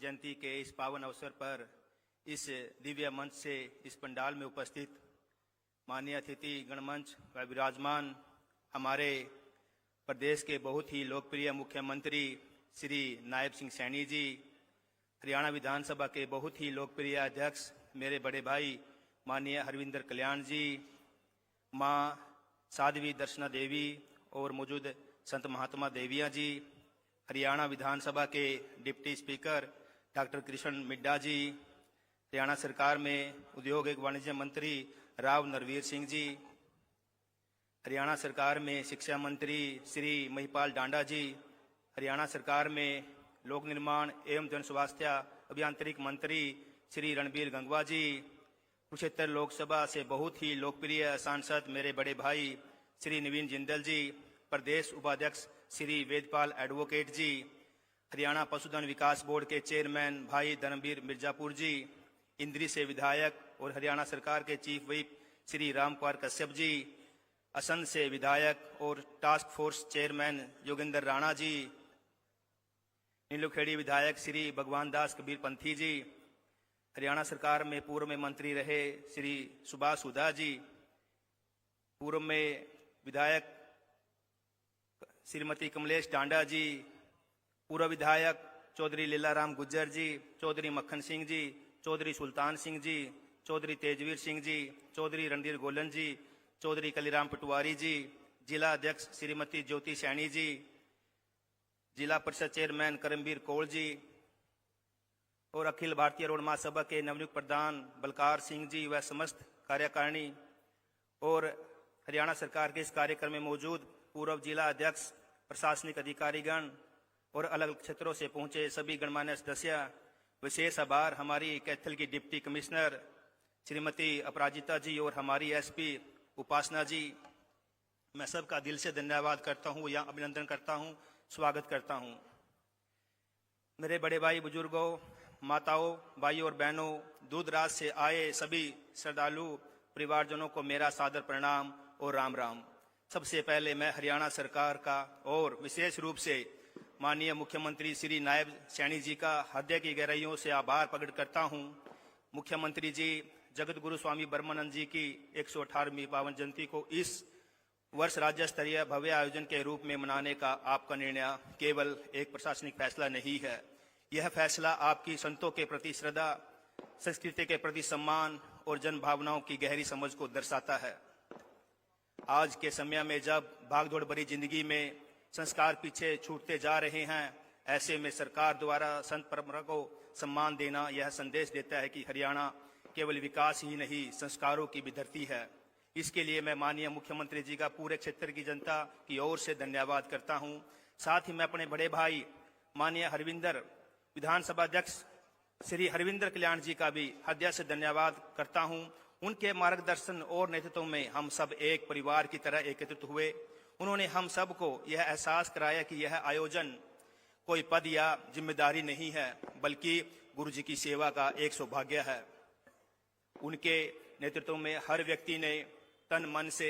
जयंती के इस पावन अवसर पर इस दिव्य मंच से इस पंडाल में उपस्थित माननीय अतिथि गणमंच व विराजमान हमारे प्रदेश के बहुत ही लोकप्रिय मुख्यमंत्री श्री नायब सिंह सैनी जी, हरियाणा विधानसभा के बहुत ही लोकप्रिय अध्यक्ष मेरे बड़े भाई माननीय हरविंदर कल्याण जी, माँ साध्वी दर्शना देवी और मौजूद संत महात्मा देविया जी, हरियाणा विधानसभा के deputy speaker doctor Krishan Midha ji, Haryana सरकार में उद्योग एवं वाणिज्य मंत्री राव नरवीर सिंह जी, हरियाणा सरकार में शिक्षा मंत्री श्री महिपाल डांडा जी, हरियाणा सरकार में लोक निर्माण एवं जन स्वास्थ्य अभियांत्रिक मंत्री श्री रणबीर गंगवा जी, कुरुक्षेत्र लोकसभा से बहुत ही लोकप्रिय सांसद मेरे बड़े भाई श्री नवीन जिंदल जी, प्रदेश उपाध्यक्ष श्री वेदपाल एडवोकेट जी, हरियाणा पशुधन विकास बोर्ड के चेयरमैन भाई धर्मवीर मिर्जापुर जी, इंद्री से विधायक और हरियाणा सरकार के चीफ व्हिप श्री रामकुमार कश्यप जी, असंध से विधायक और task force chairman Yogendra Rana ji, Nilokheri विधायक श्री भगवान दास कबीर पंथी जी, हरियाणा सरकार में पूर्व में मंत्री रहे श्री सुभाष हुड्डा जी, पूर्व में विधायक श्रीमती कमलेश टांडा जी, पूर्व विधायक चौधरी लीलाराम गुज्जर जी, चौधरी मक्खन सिंह जी, चौधरी सुल्तान सिंह जी, चौधरी तेजवीर सिंह जी, चौधरी रणधीर गोलन जी, चौधरी कलीराम पटवारी जी, जिला अध्यक्ष श्रीमती ज्योति सैनी जी, जिला परिषद चेयरमैन करमबीर कौल जी और अखिल भारतीय रोड महासभा के नवनियुक्त प्रधान बलकार सिंह जी व समस्त कार्यकारिणी और हरियाणा सरकार के इस कार्यक्रम में मौजूद पूर्व जिला अध्यक्ष, प्रशासनिक अधिकारीगण और अलग क्षेत्रों से पहुंचे सभी गणमान्य सदस्य, विशेष आभार हमारी कैथल की डिप्टी कमिश्नर श्रीमती अपराजिता जी और हमारी एसपी उपासना जी। मैं सबका दिल से धन्यवाद करता हूं या अभिनंदन करता हूं, स्वागत करता हूं। मेरे बड़े भाई बुजुर्गों, माताओं, भाइयों और बहनों, दूर दराज से आए सभी श्रद्धालु परिवारजनों को मेरा सादर प्रणाम और राम राम। सबसे पहले मैं हरियाणा सरकार का और विशेष रूप से माननीय मुख्यमंत्री श्री नायब सैनी जी का हृदय की गहराइयों से आभार प्रकट करता हूं। मुख्यमंत्री जी, जगत गुरु स्वामी ब्रह्मानंद जी की 118वीं पावन जयंती को इस वर्ष राज्य स्तरीय भव्य आयोजन के रूप में मनाने का आपका निर्णय केवल एक प्रशासनिक फैसला नहीं है। यह फैसला आपकी संतों के प्रति श्रद्धा, संस्कृति के प्रति सम्मान और जन भावनाओं की गहरी समझ को दर्शाता है। आज के समय में जब भागदौड़ भरी जिंदगी में संस्कार पीछे छूटते जा रहे हैं, ऐसे में सरकार द्वारा संत परंपरा को सम्मान देना यह संदेश देता है कि हरियाणा केवल विकास ही नहीं, संस्कारों की भी धरती है। इसके लिए मैं माननीय मुख्यमंत्री जी का पूरे क्षेत्र की जनता की ओर से धन्यवाद करता हूं। साथ ही मैं अपने बड़े भाई माननीय हरविंदर विधानसभा अध्यक्ष श्री हरविंदर कल्याण जी का भी हृदय से धन्यवाद करता हूं। उनके मार्गदर्शन और नेतृत्व में हम सब एक परिवार की तरह एकत्रित हुए। उन्होंने हम सब को यह एहसास कराया कि यह आयोजन कोई पद या जिम्मेदारी नहीं है, बल्कि गुरु जी की सेवा का एक सौभाग्य है। उनके नेतृत्व में हर व्यक्ति ने तन मन से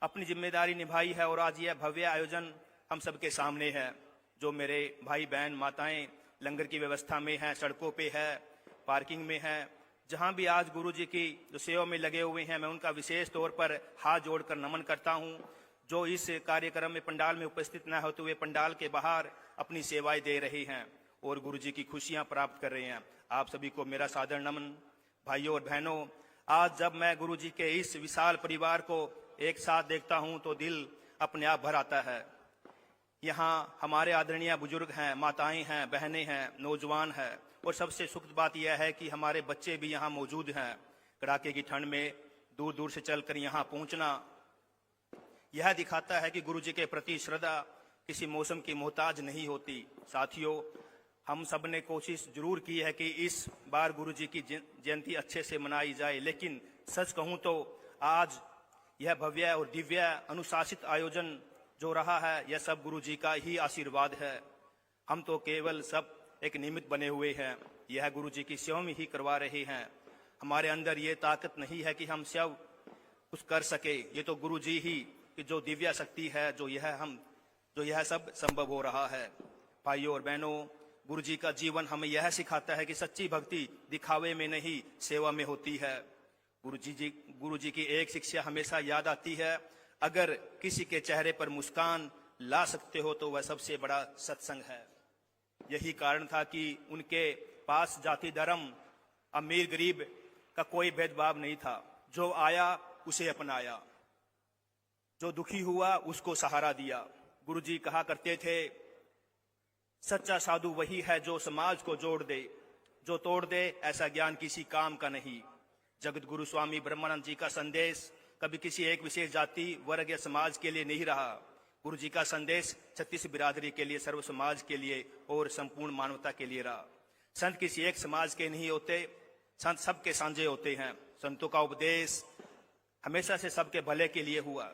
अपनी जिम्मेदारी निभाई है और आज यह भव्य आयोजन हम सबके सामने है। जो मेरे भाई बहन माताएं लंगर की व्यवस्था में हैं, सड़कों पे है, पार्किंग में है, जहां भी आज गुरु जी की जो सेवा में लगे हुए हैं, मैं उनका विशेष तौर पर हाथ जोड़कर नमन करता हूं। जो इस कार्यक्रम में पंडाल में उपस्थित न होते हुए पंडाल के बाहर अपनी सेवाएं दे रहे हैं और गुरु जी की खुशियां प्राप्त कर रहे हैं, आप सभी को मेरा सादर नमन। भाइयों और बहनों, आज जब मैं गुरु जी के इस विशाल परिवार को एक साथ देखता हूं तो दिल अपने आप भर आता है। यहाँ हमारे आदरणीय बुजुर्ग हैं, माताएं हैं, बहनें हैं, नौजवान हैं और सबसे सुखद बात यह है कि हमारे बच्चे भी यहाँ मौजूद हैं। कड़ाके की ठंड में दूर दूर से चलकर यहाँ पहुँचना यह दिखाता है कि गुरु जी के प्रति श्रद्धा किसी मौसम की मोहताज नहीं होती। साथियों, हम सब ने कोशिश जरूर की है कि इस बार गुरु जी की जयंती अच्छे से मनाई जाए, लेकिन सच कहूँ तो आज यह भव्य और दिव्य अनुशासित आयोजन जो रहा है, यह सब गुरु जी का ही आशीर्वाद है। हम तो केवल सब एक निमित्त बने हुए हैं, यह गुरु जी की सेवा में ही करवा रहे हैं। हमारे अंदर ये ताकत नहीं है कि हम सब कुछ कर सके, ये तो गुरु जी ही की जो दिव्य शक्ति है जो यह सब संभव हो रहा है। भाइयों और बहनों, गुरु जी का जीवन हमें यह सिखाता है कि सच्ची भक्ति दिखावे में नहीं, सेवा में होती है। गुरु जी की एक शिक्षा हमेशा याद आती है, अगर किसी के चेहरे पर मुस्कान ला सकते हो तो वह सबसे बड़ा सत्संग है। यही कारण था कि उनके पास जाति धर्म, अमीर गरीब का कोई भेदभाव नहीं था। जो आया उसे अपनाया, जो दुखी हुआ उसको सहारा दिया। गुरु जी कहा करते थे, सच्चा साधु वही है जो समाज को जोड़ दे, जो तोड़ दे ऐसा ज्ञान किसी काम का नहीं। जगत गुरु स्वामी ब्रह्मानंद जी का संदेश कभी किसी एक विशेष जाति वर्ग या समाज के लिए नहीं रहा। गुरु जी का संदेश छत्तीस बिरादरी के लिए, सर्व समाज के लिए और संपूर्ण मानवता के लिए रहा। संत किसी एक समाज के नहीं होते, संत सबके साझे होते हैं। संतों का उपदेश हमेशा से सबके भले के लिए हुआ,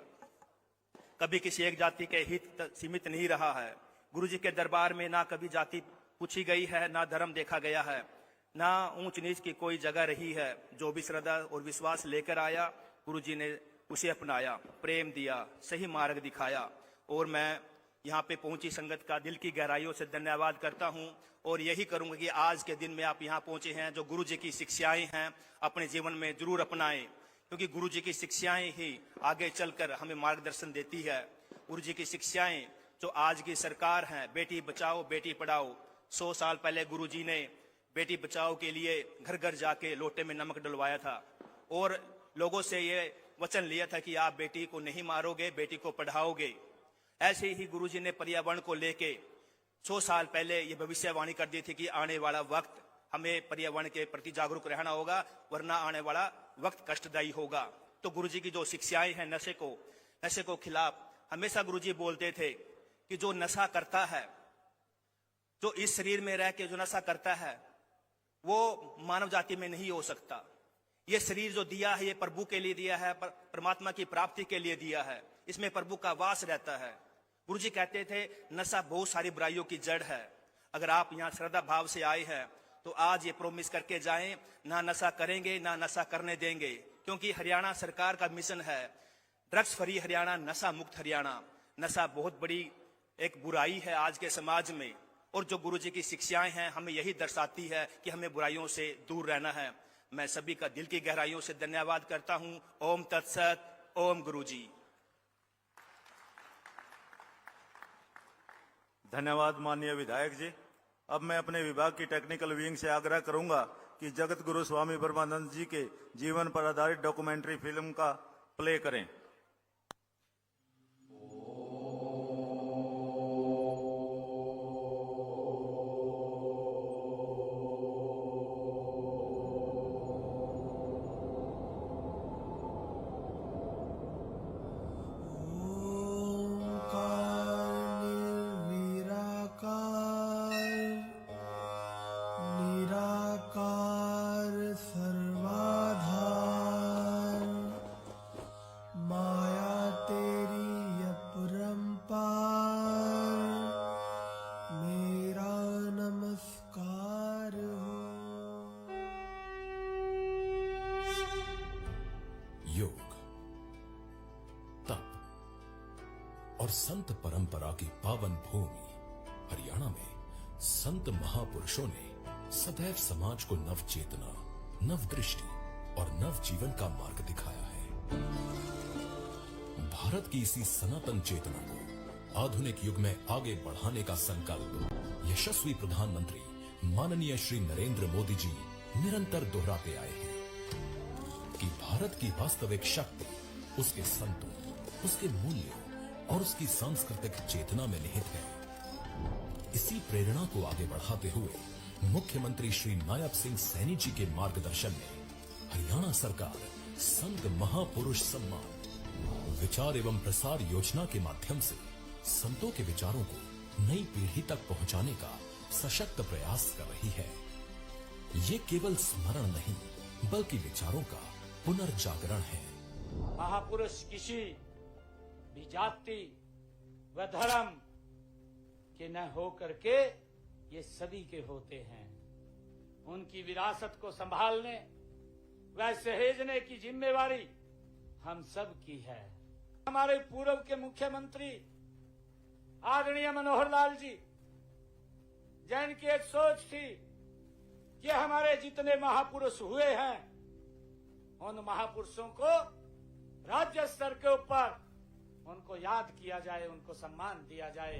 कभी किसी एक जाति के हित तक सीमित नहीं रहा है। गुरु जी के दरबार में ना कभी जाति पूछी गई है, ना धर्म देखा गया है, ना ऊंच नीच की कोई जगह रही है। जो भी श्रद्धा और विश्वास लेकर आया, गुरु जी ने उसे अपनाया, प्रेम दिया, सही मार्ग दिखाया। और मैं यहाँ पे पहुंची संगत का दिल की गहराइयों से धन्यवाद करता हूँ और यही करूंगा कि आज के दिन में आप यहाँ पहुंचे हैं, जो गुरु जी की शिक्षाएं हैं अपने जीवन में जरूर अपनाएं, क्योंकि गुरु जी की शिक्षाएं ही आगे चलकर हमें मार्गदर्शन देती है। गुरु जी की शिक्षाएं जो आज की सरकार है, बेटी बचाओ बेटी पढ़ाओ, 100 साल पहले गुरु जी ने बेटी बचाओ के लिए घर घर जाके लोटे में नमक डलवाया था और लोगों से ये वचन लिया था कि आप बेटी को नहीं मारोगे, बेटी को पढ़ाओगे। ऐसे ही गुरु जी ने पर्यावरण को लेके 100 साल पहले ये भविष्यवाणी कर दी थी कि आने वाला वक्त हमें पर्यावरण के प्रति जागरूक रहना होगा, वरना आने वाला वक्त कष्टदायी होगा। तो गुरु जी की जो शिक्षाएं हैं नशे को खिलाफ, हमेशा गुरु जी बोलते थे कि जो नशा करता है, जो इस शरीर में रह के जो नशा करता है, वो मानव जाति में नहीं हो सकता। ये शरीर जो दिया है, ये प्रभु के लिए दिया है, परमात्मा की प्राप्ति के लिए दिया है, इसमें प्रभु का वास रहता है। गुरु जी कहते थे नशा बहुत सारी बुराइयों की जड़ है। अगर आप यहाँ श्रद्धा भाव से आए हैं तो आज ये प्रोमिस करके जाएं, ना नशा करेंगे, ना नशा करने देंगे, क्योंकि हरियाणा सरकार का मिशन है ड्रग्स फ्री हरियाणा, नशा मुक्त हरियाणा। नशा बहुत बड़ी एक बुराई है आज के समाज में, और जो गुरु जी की शिक्षाएं हैं हमें यही दर्शाती है कि हमें बुराइयों से दूर रहना है। मैं सभी का दिल की गहराइयों से धन्यवाद करता हूं। ओम तत्सत, ओम गुरु जी। धन्यवाद माननीय विधायक जी। अब मैं अपने विभाग की टेक्निकल विंग से आग्रह करूंगा कि जगत गुरु स्वामी ब्रह्मानंद जी के जीवन पर आधारित डॉक्यूमेंट्री फिल्म का प्ले करें। योग, तप और संत परंपरा की पावन भूमि हरियाणा में संत महापुरुषों ने सदैव समाज को नव चेतना, नव दृष्टि और नव जीवन का मार्ग दिखाया है। भारत की इसी सनातन चेतना को आधुनिक युग में आगे बढ़ाने का संकल्प यशस्वी प्रधानमंत्री माननीय श्री नरेंद्र मोदी जी निरंतर दोहराते आए हैं कि भारत की वास्तविक शक्ति उसके संतों, उसके मूल्यों और उसकी सांस्कृतिक चेतना में निहित है। इसी प्रेरणा को आगे बढ़ाते हुए मुख्यमंत्री श्री नायब सिंह सैनी जी के मार्गदर्शन में हरियाणा सरकार संत महापुरुष सम्मान विचार एवं प्रसार योजना के माध्यम से संतों के विचारों को नई पीढ़ी तक पहुंचाने का सशक्त प्रयास कर रही है। ये केवल स्मरण नहीं बल्कि विचारों का पुनर्जागरण है। महापुरुष किसी भी जाति व धर्म के न हो करके ये सभी के होते हैं। उनकी विरासत को संभालने व सहेजने की जिम्मेवारी हम सब की है। हमारे पूर्व के मुख्यमंत्री आदरणीय मनोहर लाल जी जैन की एक सोच थी कि हमारे जितने महापुरुष हुए हैं उन महापुरुषों को राज्य स्तर के ऊपर उनको याद किया जाए, उनको सम्मान दिया जाए।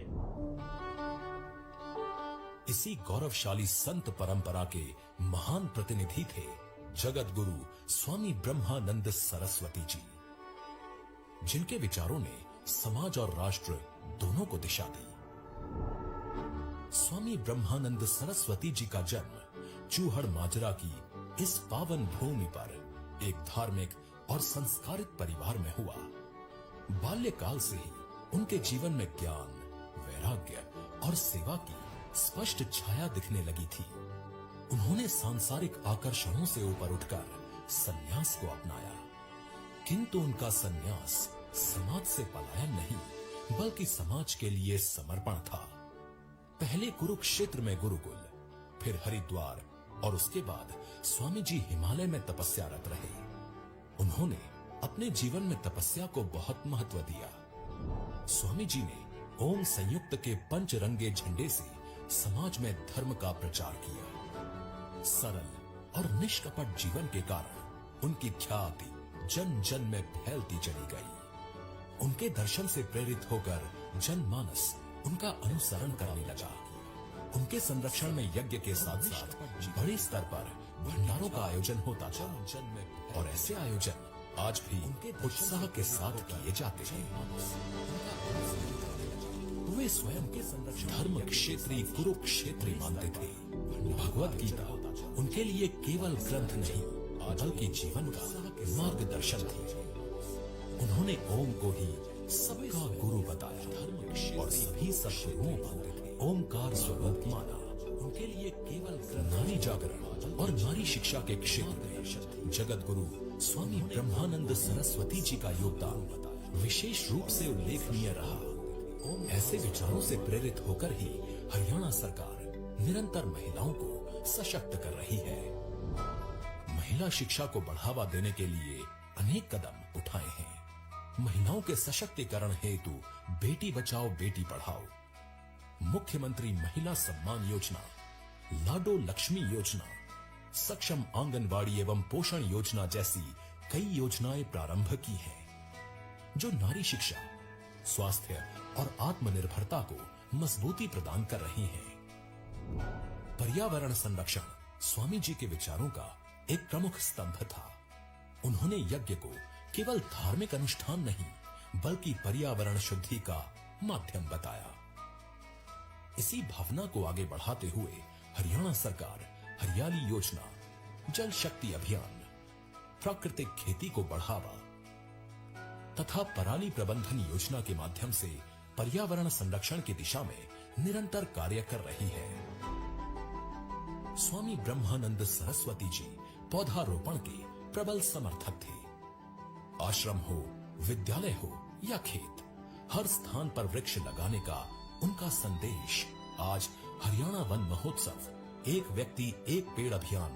इसी गौरवशाली संत परंपरा के महान प्रतिनिधि थे जगत गुरु स्वामी ब्रह्मानंद सरस्वती जी, जिनके विचारों ने समाज और राष्ट्र दोनों को दिशा दी। स्वामी ब्रह्मानंद सरस्वती जी का जन्म चूहड़ माजरा की इस पावन भूमि पर एक धार्मिक और संस्कारित परिवार में हुआ। बाल्यकाल से ही उनके जीवन में ज्ञान, वैराग्य और सेवा की स्पष्ट छाया दिखने लगी थी। उन्होंने सांसारिक आकर्षणों से ऊपर उठकर संन्यास को अपनाया, किंतु उनका संन्यास समाज से पलायन नहीं बल्कि समाज के लिए समर्पण था। पहले कुरुक्षेत्र में गुरुकुल, फिर हरिद्वार और उसके बाद स्वामी जी हिमालय में तपस्यारत रहे। उन्होंने अपने जीवन में तपस्या को बहुत महत्व दिया। स्वामी जी ने ओम संयुक्त के पंचरंगे झंडे से समाज में धर्म का प्रचार किया। सरल और निष्कपट जीवन के कारण उनकी ख्याति जन जन में फैलती चली गई। उनके दर्शन से प्रेरित होकर जनमानस उनका अनुसरण करने लगा। उनके संरक्षण में यज्ञ के साथ साथ बड़े स्तर पर भंडारों का आयोजन होता था और ऐसे आयोजन आज भी उत्साह के साथ किए जाते हैं। वे स्वयं के धर्म क्षेत्री कुरुक्षेत्री मानते थे। भगवत गीता उनके लिए केवल ग्रंथ नहीं बल्कि जीवन का मार्गदर्शन थी। उन्होंने ओम को ही सबका गुरु बताया और सभी सद्गुरुओं को ओमकार स्वरूप माना। उनके लिए केवल नारी जागरण और नारी शिक्षा के क्षेत्र में जगत गुरु स्वामी ब्रह्मानंद सरस्वती जी का योगदान विशेष रूप से उल्लेखनीय रहा। ऐसे विचारों से प्रेरित होकर ही हरियाणा सरकार निरंतर महिलाओं को सशक्त कर रही है। महिला शिक्षा को बढ़ावा देने के लिए अनेक कदम उठाए हैं। महिलाओं के सशक्तिकरण हेतु बेटी बचाओ बेटी पढ़ाओ, मुख्यमंत्री महिला सम्मान योजना, लाडो लक्ष्मी योजना, सक्षम आंगनवाड़ी एवं पोषण योजना जैसी कई योजनाएं प्रारंभ की हैं, जो नारी शिक्षा, स्वास्थ्य और आत्मनिर्भरता को मजबूती प्रदान कर रही हैं। पर्यावरण संरक्षण स्वामी जी के विचारों का एक प्रमुख स्तंभ था। उन्होंने यज्ञ को केवल धार्मिक अनुष्ठान नहीं बल्कि पर्यावरण शुद्धि का माध्यम बताया। इसी भावना को आगे बढ़ाते हुए हरियाणा सरकार हरियाली योजना, जल शक्ति अभियान, प्राकृतिक खेती को बढ़ावा तथा पराली प्रबंधन योजना के माध्यम से पर्यावरण संरक्षण की दिशा में निरंतर कार्य कर रही है। स्वामी ब्रह्मानंद सरस्वती जी पौधारोपण के प्रबल समर्थक थे। आश्रम हो, विद्यालय हो या खेत, हर स्थान पर वृक्ष लगाने का उनका संदेश आज हरियाणा वन महोत्सव, एक व्यक्ति एक पेड़ अभियान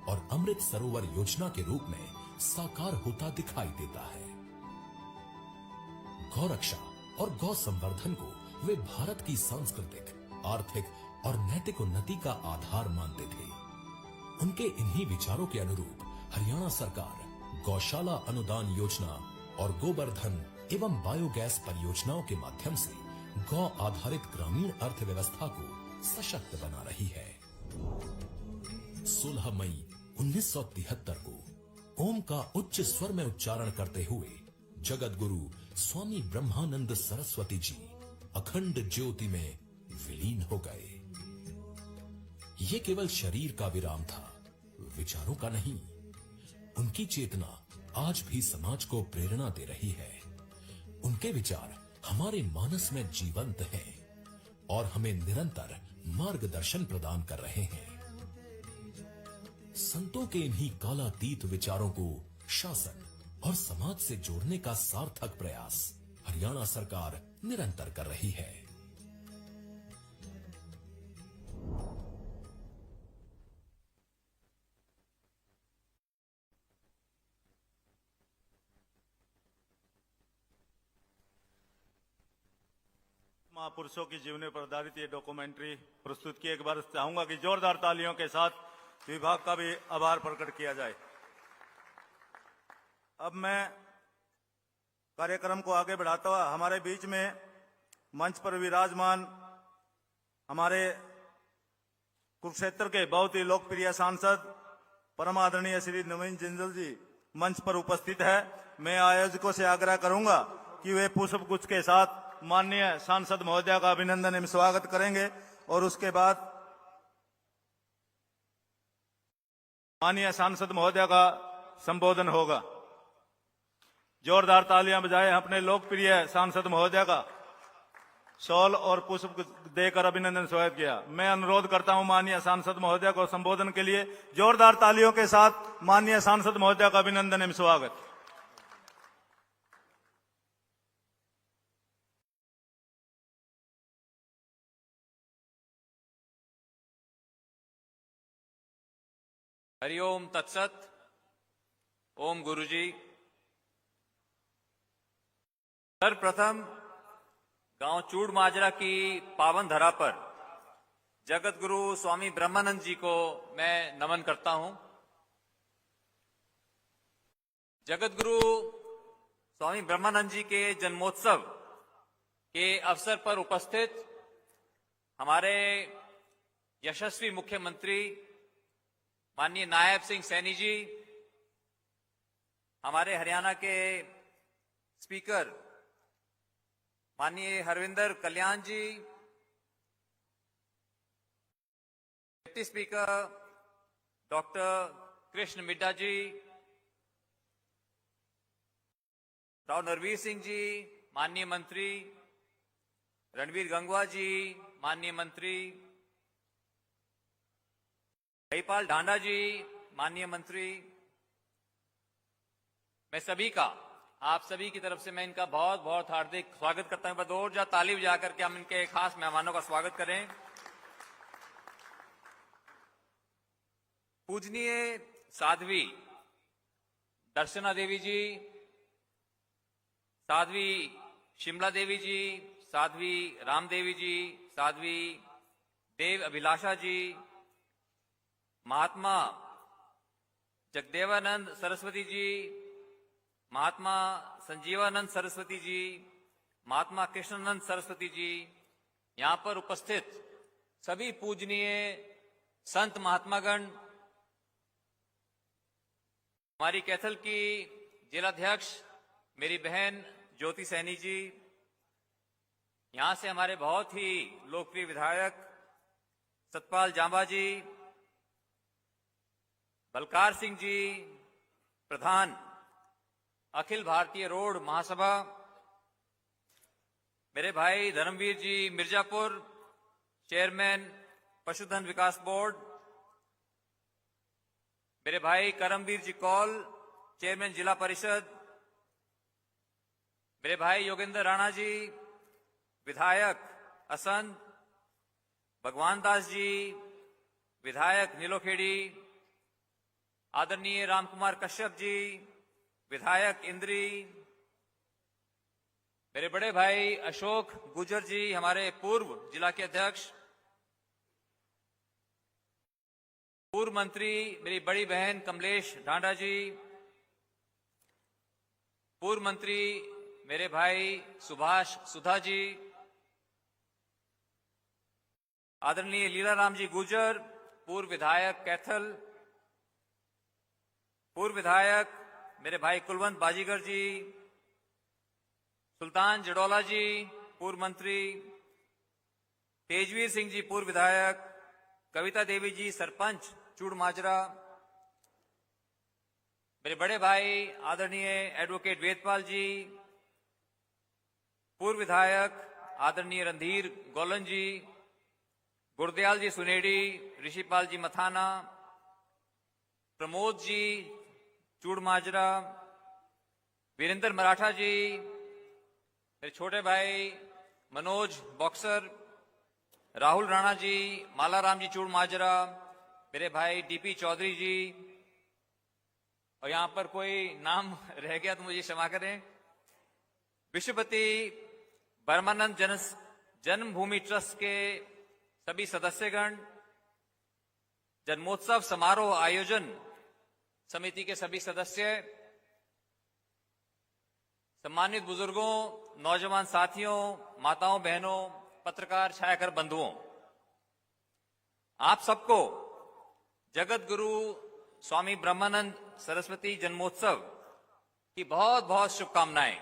और अमृत सरोवर योजना के रूप में साकार होता दिखाई देता है। गौरक्षा और गौ संवर्धन को वे भारत की सांस्कृतिक, आर्थिक और नैतिक उन्नति का आधार मानते थे। उनके इन्हीं विचारों के अनुरूप हरियाणा सरकार गौशाला अनुदान योजना और गोवर्धन एवं बायोगैस परियोजनाओं के माध्यम से गौ आधारित ग्रामीण अर्थव्यवस्था को सशक्त बना रही है। 16 मई 1973 को ओम का उच्च स्वर में उच्चारण करते हुए जगत गुरु स्वामी ब्रह्मानंद सरस्वती जी अखंड ज्योति में विलीन हो गए। ये केवल शरीर का विराम था, विचारों का नहीं। उनकी चेतना आज भी समाज को प्रेरणा दे रही है। उनके विचार हमारे मानस में जीवंत हैं और हमें निरंतर मार्गदर्शन प्रदान कर रहे हैं। संतों के इन्हीं कालातीत विचारों को शासन और समाज से जोड़ने का सार्थक प्रयास हरियाणा सरकार निरंतर कर रही है। महापुरुषों की जीवनी पर आधारित ये डॉक्यूमेंट्री प्रस्तुत की। एक बार चाहूंगा कि जोरदार तालियों के साथ विभाग का भी आभार प्रकट किया जाए। अब मैं कार्यक्रम को आगे बढ़ाता हुआ हमारे बीच में मंच पर विराजमान हमारे कुरुक्षेत्र के बहुत ही लोकप्रिय सांसद परम आदरणीय श्री नवीन जिंदल जी मंच पर उपस्थित है। मैं आयोजकों से आग्रह करूंगा कि वे पुष्प गुच्छ के साथ माननीय सांसद महोदय का अभिनंदन एवं स्वागत करेंगे और उसके बाद माननीय सांसद महोदय का संबोधन होगा। जोरदार तालियां बजाएं अपने लोकप्रिय सांसद महोदय का। शॉल और पुष्प देकर अभिनंदन स्वागत किया। मैं अनुरोध करता हूं माननीय सांसद महोदय को संबोधन के लिए जोरदार तालियों के साथ माननीय सांसद महोदय का अभिनंदन एवं स्वागत। हरिओम तत्सत। ओम गुरुजी। सर्वप्रथम गांव चूड़ माजरा की पावन धरा पर जगत गुरु स्वामी ब्रह्मानंद जी को मैं नमन करता हूं। जगत गुरु स्वामी ब्रह्मानंद जी के जन्मोत्सव के अवसर पर उपस्थित हमारे यशस्वी मुख्यमंत्री माननीय नायब सिंह सैनी जी, हमारे हरियाणा के स्पीकर माननीय Harvinder Kalyan ji, deputy speaker doctor Krishan Midha ji, Rao Narbir Singh ji माननीय मंत्री, रणवीर गंगवा जी माननीय मंत्री, जयपाल ढांडा जी माननीय मंत्री, मैं सभी का, आप सभी की तरफ से मैं इनका बहुत बहुत हार्दिक स्वागत करता हूं। बदौर जा ताली बजा करके हम इनके खास मेहमानों का स्वागत करें। पूजनीय साध्वी दर्शना देवी जी, साध्वी शिमला देवी जी, साध्वी राम देवी जी, साध्वी देव अभिलाषा जी, महात्मा जगदेवानंद सरस्वती जी, महात्मा संजीवानंद सरस्वती जी, महात्मा कृष्णानंद सरस्वती जी, यहां पर उपस्थित सभी पूजनीय संत महात्मागण, हमारी कैथल की जिलाध्यक्ष मेरी बहन ज्योति सैनी जी, यहां से हमारे बहुत ही लोकप्रिय विधायक सतपाल जांबा जी, बलकार सिंह जी प्रधान अखिल भारतीय रोड महासभा, मेरे भाई धर्मवीर जी मिर्जापुर चेयरमैन पशुधन विकास बोर्ड, मेरे भाई करमवीर जी कौल चेयरमैन जिला परिषद, मेरे भाई योगेंद्र राणा जी विधायक असंध, भगवान दास जी विधायक नीलोखेड़ी, आदरणीय रामकुमार कश्यप जी विधायक इंद्री, मेरे बड़े भाई अशोक गुजर जी हमारे पूर्व जिला के अध्यक्ष, पूर्व मंत्री मेरी बड़ी बहन कमलेश ढांडा जी, पूर्व मंत्री मेरे भाई सुभाष सुधा जी, आदरणीय लीलाराम जी गुजर पूर्व विधायक कैथल, पूर्व विधायक मेरे भाई कुलवंत बाजीगर जी, सुल्तान जडोला जी पूर्व मंत्री, तेजवीर सिंह जी पूर्व विधायक, कविता देवी जी सरपंच चूड़ माजरा, मेरे बड़े भाई आदरणीय एडवोकेट वेदपाल जी पूर्व विधायक, आदरणीय रणधीर गोलन जी, गुरदयाल जी सुनेडी, ऋषिपाल जी मथाना, प्रमोद जी चूड़ माजरा, वीरेंद्र मराठा जी, मेरे छोटे भाई मनोज बॉक्सर, राहुल राणा जी, मालाराम जी चूड़ माजरा, मेरे भाई डीपी चौधरी जी, और यहां पर कोई नाम रह गया तो मुझे क्षमा करें, विश्वपति ब्रह्मानंद जन्मभूमि ट्रस्ट के सभी सदस्यगण, जन्मोत्सव समारोह आयोजन समिति के सभी सदस्य, सम्मानित बुजुर्गों, नौजवान साथियों, माताओं बहनों, पत्रकार छायाकर बंधुओं, आप सबको जगत गुरु स्वामी ब्रह्मानंद सरस्वती जन्मोत्सव की बहुत बहुत शुभकामनाएं।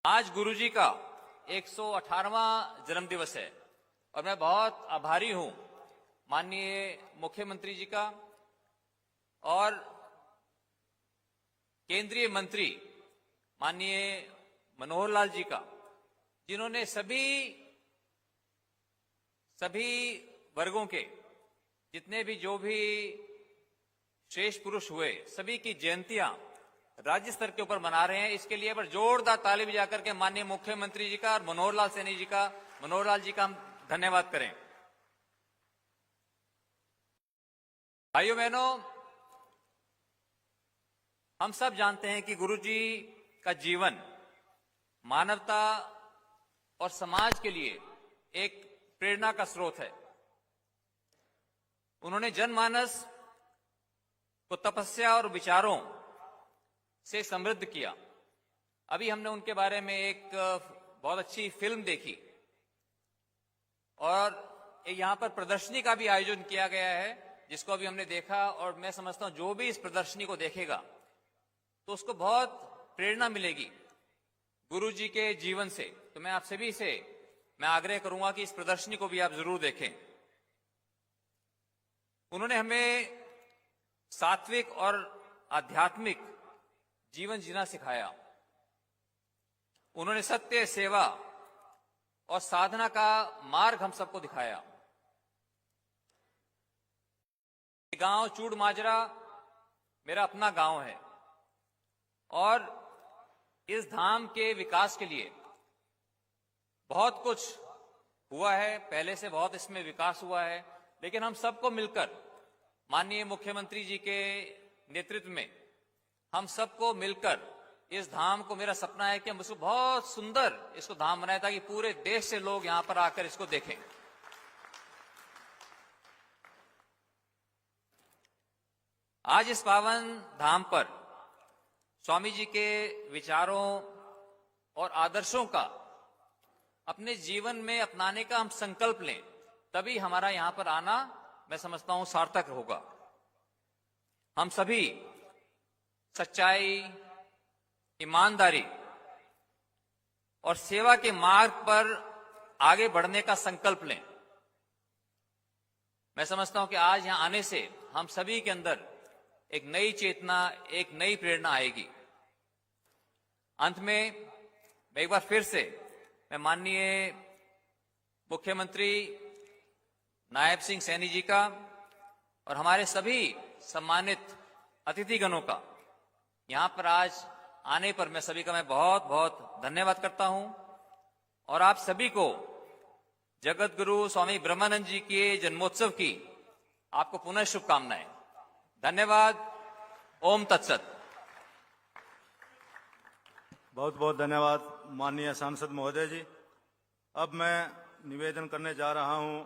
आज गुरुजी का 118वां जन्मदिवस है और मैं बहुत आभारी हूं माननीय मुख्यमंत्री जी का और केंद्रीय मंत्री माननीय मनोहर लाल जी का, जिन्होंने सभी वर्गों के जितने भी जो भी श्रेष्ठ पुरुष हुए सभी की जयंतियां राज्य स्तर के ऊपर मना रहे हैं। इसके लिए पर जोरदार ताली बजा करके माननीय मुख्यमंत्री जी का और मनोहर लाल जी का हम धन्यवाद करें। भाइयों बहनों, हम सब जानते हैं कि गुरुजी का जीवन मानवता और समाज के लिए एक प्रेरणा का स्रोत है। उन्होंने जनमानस को तपस्या और विचारों से समृद्ध किया। अभी हमने उनके बारे में एक बहुत अच्छी फिल्म देखी और यहां पर प्रदर्शनी का भी आयोजन किया गया है, जिसको अभी हमने देखा। और मैं समझता हूं जो भी इस प्रदर्शनी को देखेगा तो उसको बहुत प्रेरणा मिलेगी गुरुजी के जीवन से। तो मैं आप सभी से मैं आग्रह करूंगा कि इस प्रदर्शनी को भी आप जरूर देखें। उन्होंने हमें सात्विक और आध्यात्मिक जीवन जीना सिखाया। उन्होंने सत्य, सेवा और साधना का मार्ग हम सबको दिखाया। गांव चूड़ माजरा मेरा अपना गांव है और इस धाम के विकास के लिए बहुत कुछ हुआ है, पहले से बहुत इसमें विकास हुआ है, लेकिन हम सबको मिलकर माननीय मुख्यमंत्री जी के नेतृत्व में हम सबको मिलकर इस धाम को, मेरा सपना है कि हम इसको बहुत सुंदर इसको धाम बनाए ताकि पूरे देश से लोग यहां पर आकर इसको देखें। आज इस पावन धाम पर स्वामी जी के विचारों और आदर्शों का अपने जीवन में अपनाने का हम संकल्प लें, तभी हमारा यहां पर आना मैं समझता हूं सार्थक होगा। हम सभी सच्चाई, ईमानदारी और सेवा के मार्ग पर आगे बढ़ने का संकल्प लें। मैं समझता हूं कि आज यहां आने से हम सभी के अंदर एक नई चेतना, एक नई प्रेरणा आएगी। अंत में मैं एक बार फिर से मैं माननीय मुख्यमंत्री नायब सिंह सैनी जी का और हमारे सभी सम्मानित अतिथिगणों का यहां पर आज आने पर मैं सभी का मैं बहुत बहुत धन्यवाद करता हूं और आप सभी को जगत गुरु स्वामी ब्रह्मानंद जी के जन्मोत्सव की आपको पुनः शुभकामनाएं। धन्यवाद। ओम तत्सत। बहुत बहुत धन्यवाद माननीय सांसद महोदय जी। अब मैं निवेदन करने जा रहा हूं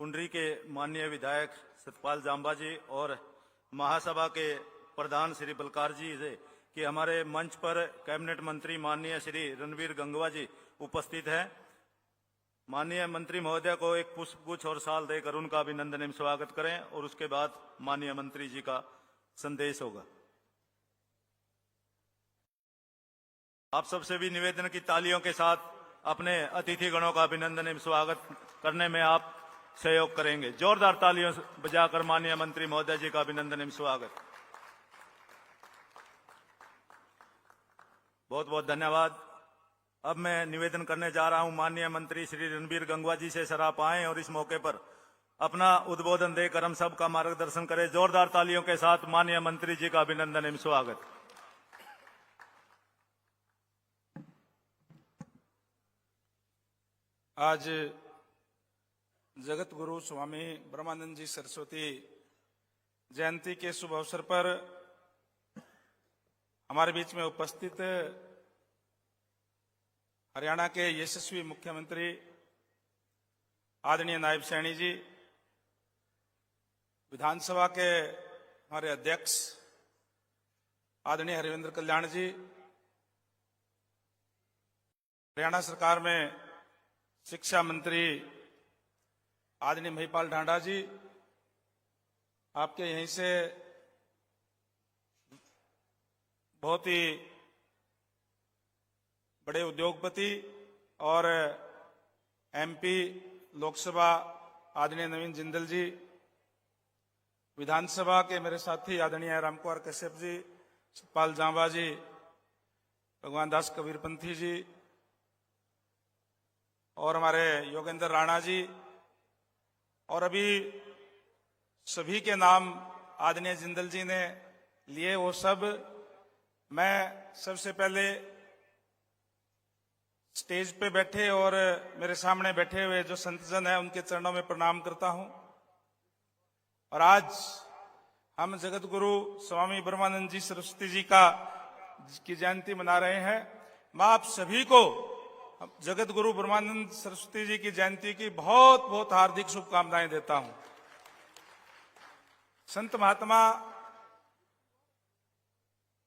कुंडरी के माननीय विधायक सतपाल जांबा जी और महासभा के प्रधान श्री बलकार जी से कि हमारे मंच पर कैबिनेट मंत्री माननीय श्री रणवीर गंगवा जी उपस्थित हैं। माननीय मंत्री महोदय को एक पुष्पगुच्छ और शाल देकर उनका अभिनंदन एवं स्वागत करें और उसके बाद माननीय मंत्री जी का संदेश होगा। आप सबसे भी निवेदन की तालियों के साथ अपने अतिथि गणों का अभिनंदन एवं स्वागत करने में आप सहयोग करेंगे। जोरदार तालियों बजाकर माननीय मंत्री महोदय जी का अभिनंदन एवं स्वागत। बहुत बहुत धन्यवाद। अब मैं निवेदन करने जा रहा हूं माननीय मंत्री श्री रणवीर गंगवा जी से, सर आप आएं और इस मौके पर अपना उद्बोधन देकर हम सबका मार्गदर्शन करें। जोरदार तालियों के साथ माननीय मंत्री जी का अभिनंदन एवं स्वागत। आज जगत गुरु स्वामी ब्रह्मानंद जी सरस्वती जयंती के शुभ अवसर पर हमारे बीच में उपस्थित हरियाणा के यशस्वी मुख्यमंत्री आदरणीय नायब सैनी जी, विधानसभा के हमारे अध्यक्ष आदरणीय हरविंद्र कल्याण जी, हरियाणा सरकार में शिक्षा मंत्री आदरणीय महिपाल ढांडा जी, आपके यहीं से बहुत ही बड़े उद्योगपति और एमपी लोकसभा आदरणीय नवीन जिंदल जी, विधानसभा के मेरे साथी आदरणीय रामकुमार कश्यप जी, सतपाल जांबा जी, भगवान दास कबीरपंथी जी और हमारे योगेंद्र राणा जी, और अभी सभी के नाम आदरणीय जिंदल जी ने लिए, वो सब मैं सबसे पहले स्टेज पे बैठे और मेरे सामने बैठे हुए जो संतजन हैं उनके चरणों में प्रणाम करता हूं। और आज हम जगत गुरु स्वामी ब्रह्मानंद जी सरस्वती जी की जयंती मना रहे हैं। मैं आप सभी को जगत गुरु ब्रह्मानंद सरस्वती जी की जयंती की बहुत बहुत हार्दिक शुभकामनाएं देता हूं। संत महात्मा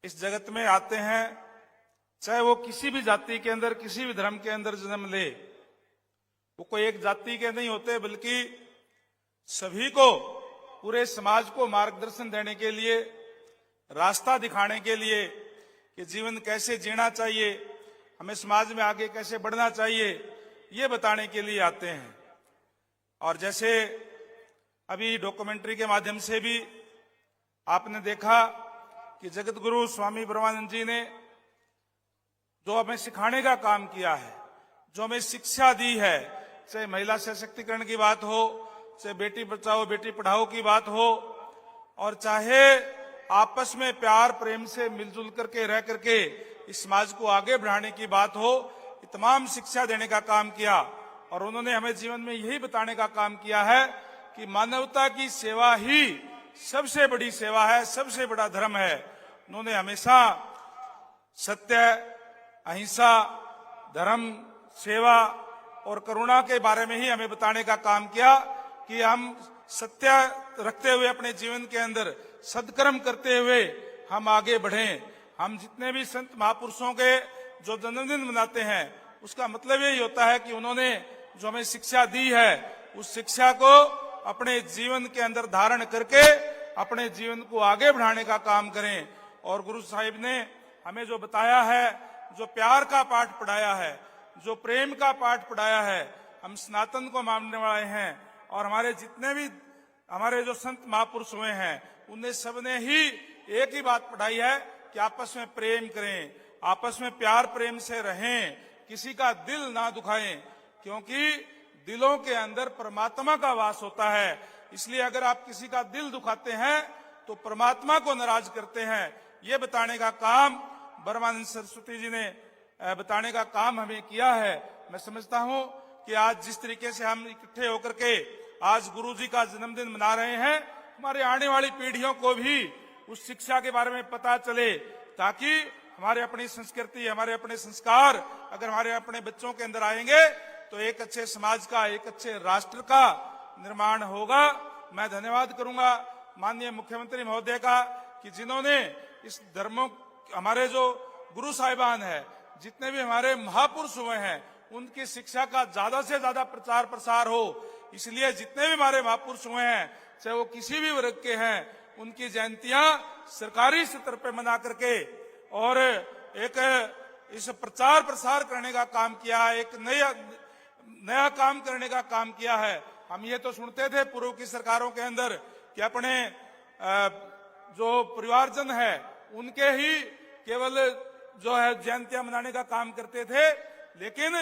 इस जगत में आते हैं, चाहे वो किसी भी जाति के अंदर, किसी भी धर्म के अंदर जन्म ले, वो कोई एक जाति के नहीं होते, बल्कि सभी को, पूरे समाज को मार्गदर्शन देने के लिए, रास्ता दिखाने के लिए कि जीवन कैसे जीना चाहिए, हमें समाज में आगे कैसे बढ़ना चाहिए, ये बताने के लिए आते हैं। और जैसे अभी डॉक्यूमेंट्री के माध्यम से भी आपने देखा कि जगत गुरु स्वामी ब्रह्मानंद जी ने जो हमें सिखाने का काम किया है, जो हमें शिक्षा दी है, चाहे महिला सशक्तिकरण की बात हो, चाहे बेटी बचाओ बेटी पढ़ाओ की बात हो, और चाहे आपस में प्यार प्रेम से मिलजुल करके रह करके इस समाज को आगे बढ़ाने की बात हो, ये तमाम शिक्षा देने का काम किया। और उन्होंने हमें जीवन में यही बताने का काम किया है कि मानवता की सेवा ही सबसे बड़ी सेवा है, सबसे बड़ा धर्म है। उन्होंने हमेशा सत्य, अहिंसा, धर्म, सेवा और करुणा के बारे में ही हमें बताने का काम किया कि हम सत्य रखते हुए अपने जीवन के अंदर सत्कर्म करते हुए हम आगे बढ़ें। हम जितने भी संत महापुरुषों के जो जन्मदिन मनाते हैं, उसका मतलब यही होता है कि उन्होंने जो हमें शिक्षा दी है, उस शिक्षा को अपने जीवन के अंदर धारण करके अपने जीवन को आगे बढ़ाने का काम करें। और गुरु साहिब ने हमें जो बताया है, जो प्यार का पाठ पढ़ाया है, जो प्रेम का पाठ पढ़ाया है, हम सनातन को मानने वाले हैं। और हमारे जितने भी हमारे जो संत महापुरुष हुए हैं, उनने सबने ही एक ही बात पढ़ाई है कि आपस में प्रेम करें, आपस में प्यार प्रेम से रहें, किसी का दिल ना दुखाएं, क्योंकि दिलों के अंदर परमात्मा का वास होता है। इसलिए अगर आप किसी का दिल दुखाते हैं तो परमात्मा को नाराज करते हैं। ये बताने का काम ब्रह्मानंद सरस्वती जी ने बताने का काम हमें किया है। मैं समझता हूं कि आज जिस तरीके से हम इकट्ठे होकर के आज गुरु जी का जन्मदिन मना रहे हैं, हमारे आने वाली पीढ़ियों को भी उस शिक्षा के बारे में पता चले, ताकि हमारे अपनी संस्कृति, हमारे अपने संस्कार अगर हमारे अपने बच्चों के अंदर आएंगे तो एक अच्छे समाज का, एक अच्छे राष्ट्र का निर्माण होगा। मैं धन्यवाद करूंगा माननीय मुख्यमंत्री महोदय का कि जिन्होंने इस धर्मों, हमारे जो गुरु साहिबान है, जितने भी हमारे महापुरुष हुए हैं, उनकी शिक्षा का ज्यादा से ज्यादा प्रचार प्रसार हो। इसलिए जितने भी हमारे महापुरुष हुए हैं, चाहे वो किसी भी वर्ग के हैं, उनकी जयंतियां सरकारी स्तर पर मना करके और एक इस प्रचार प्रसार करने का काम किया है, एक नया काम करने का काम किया है। हम ये तो सुनते थे पूर्व की सरकारों के अंदर कि अपने जो परिवारजन है उनके ही केवल जो है जयंतियां मनाने का काम करते थे, लेकिन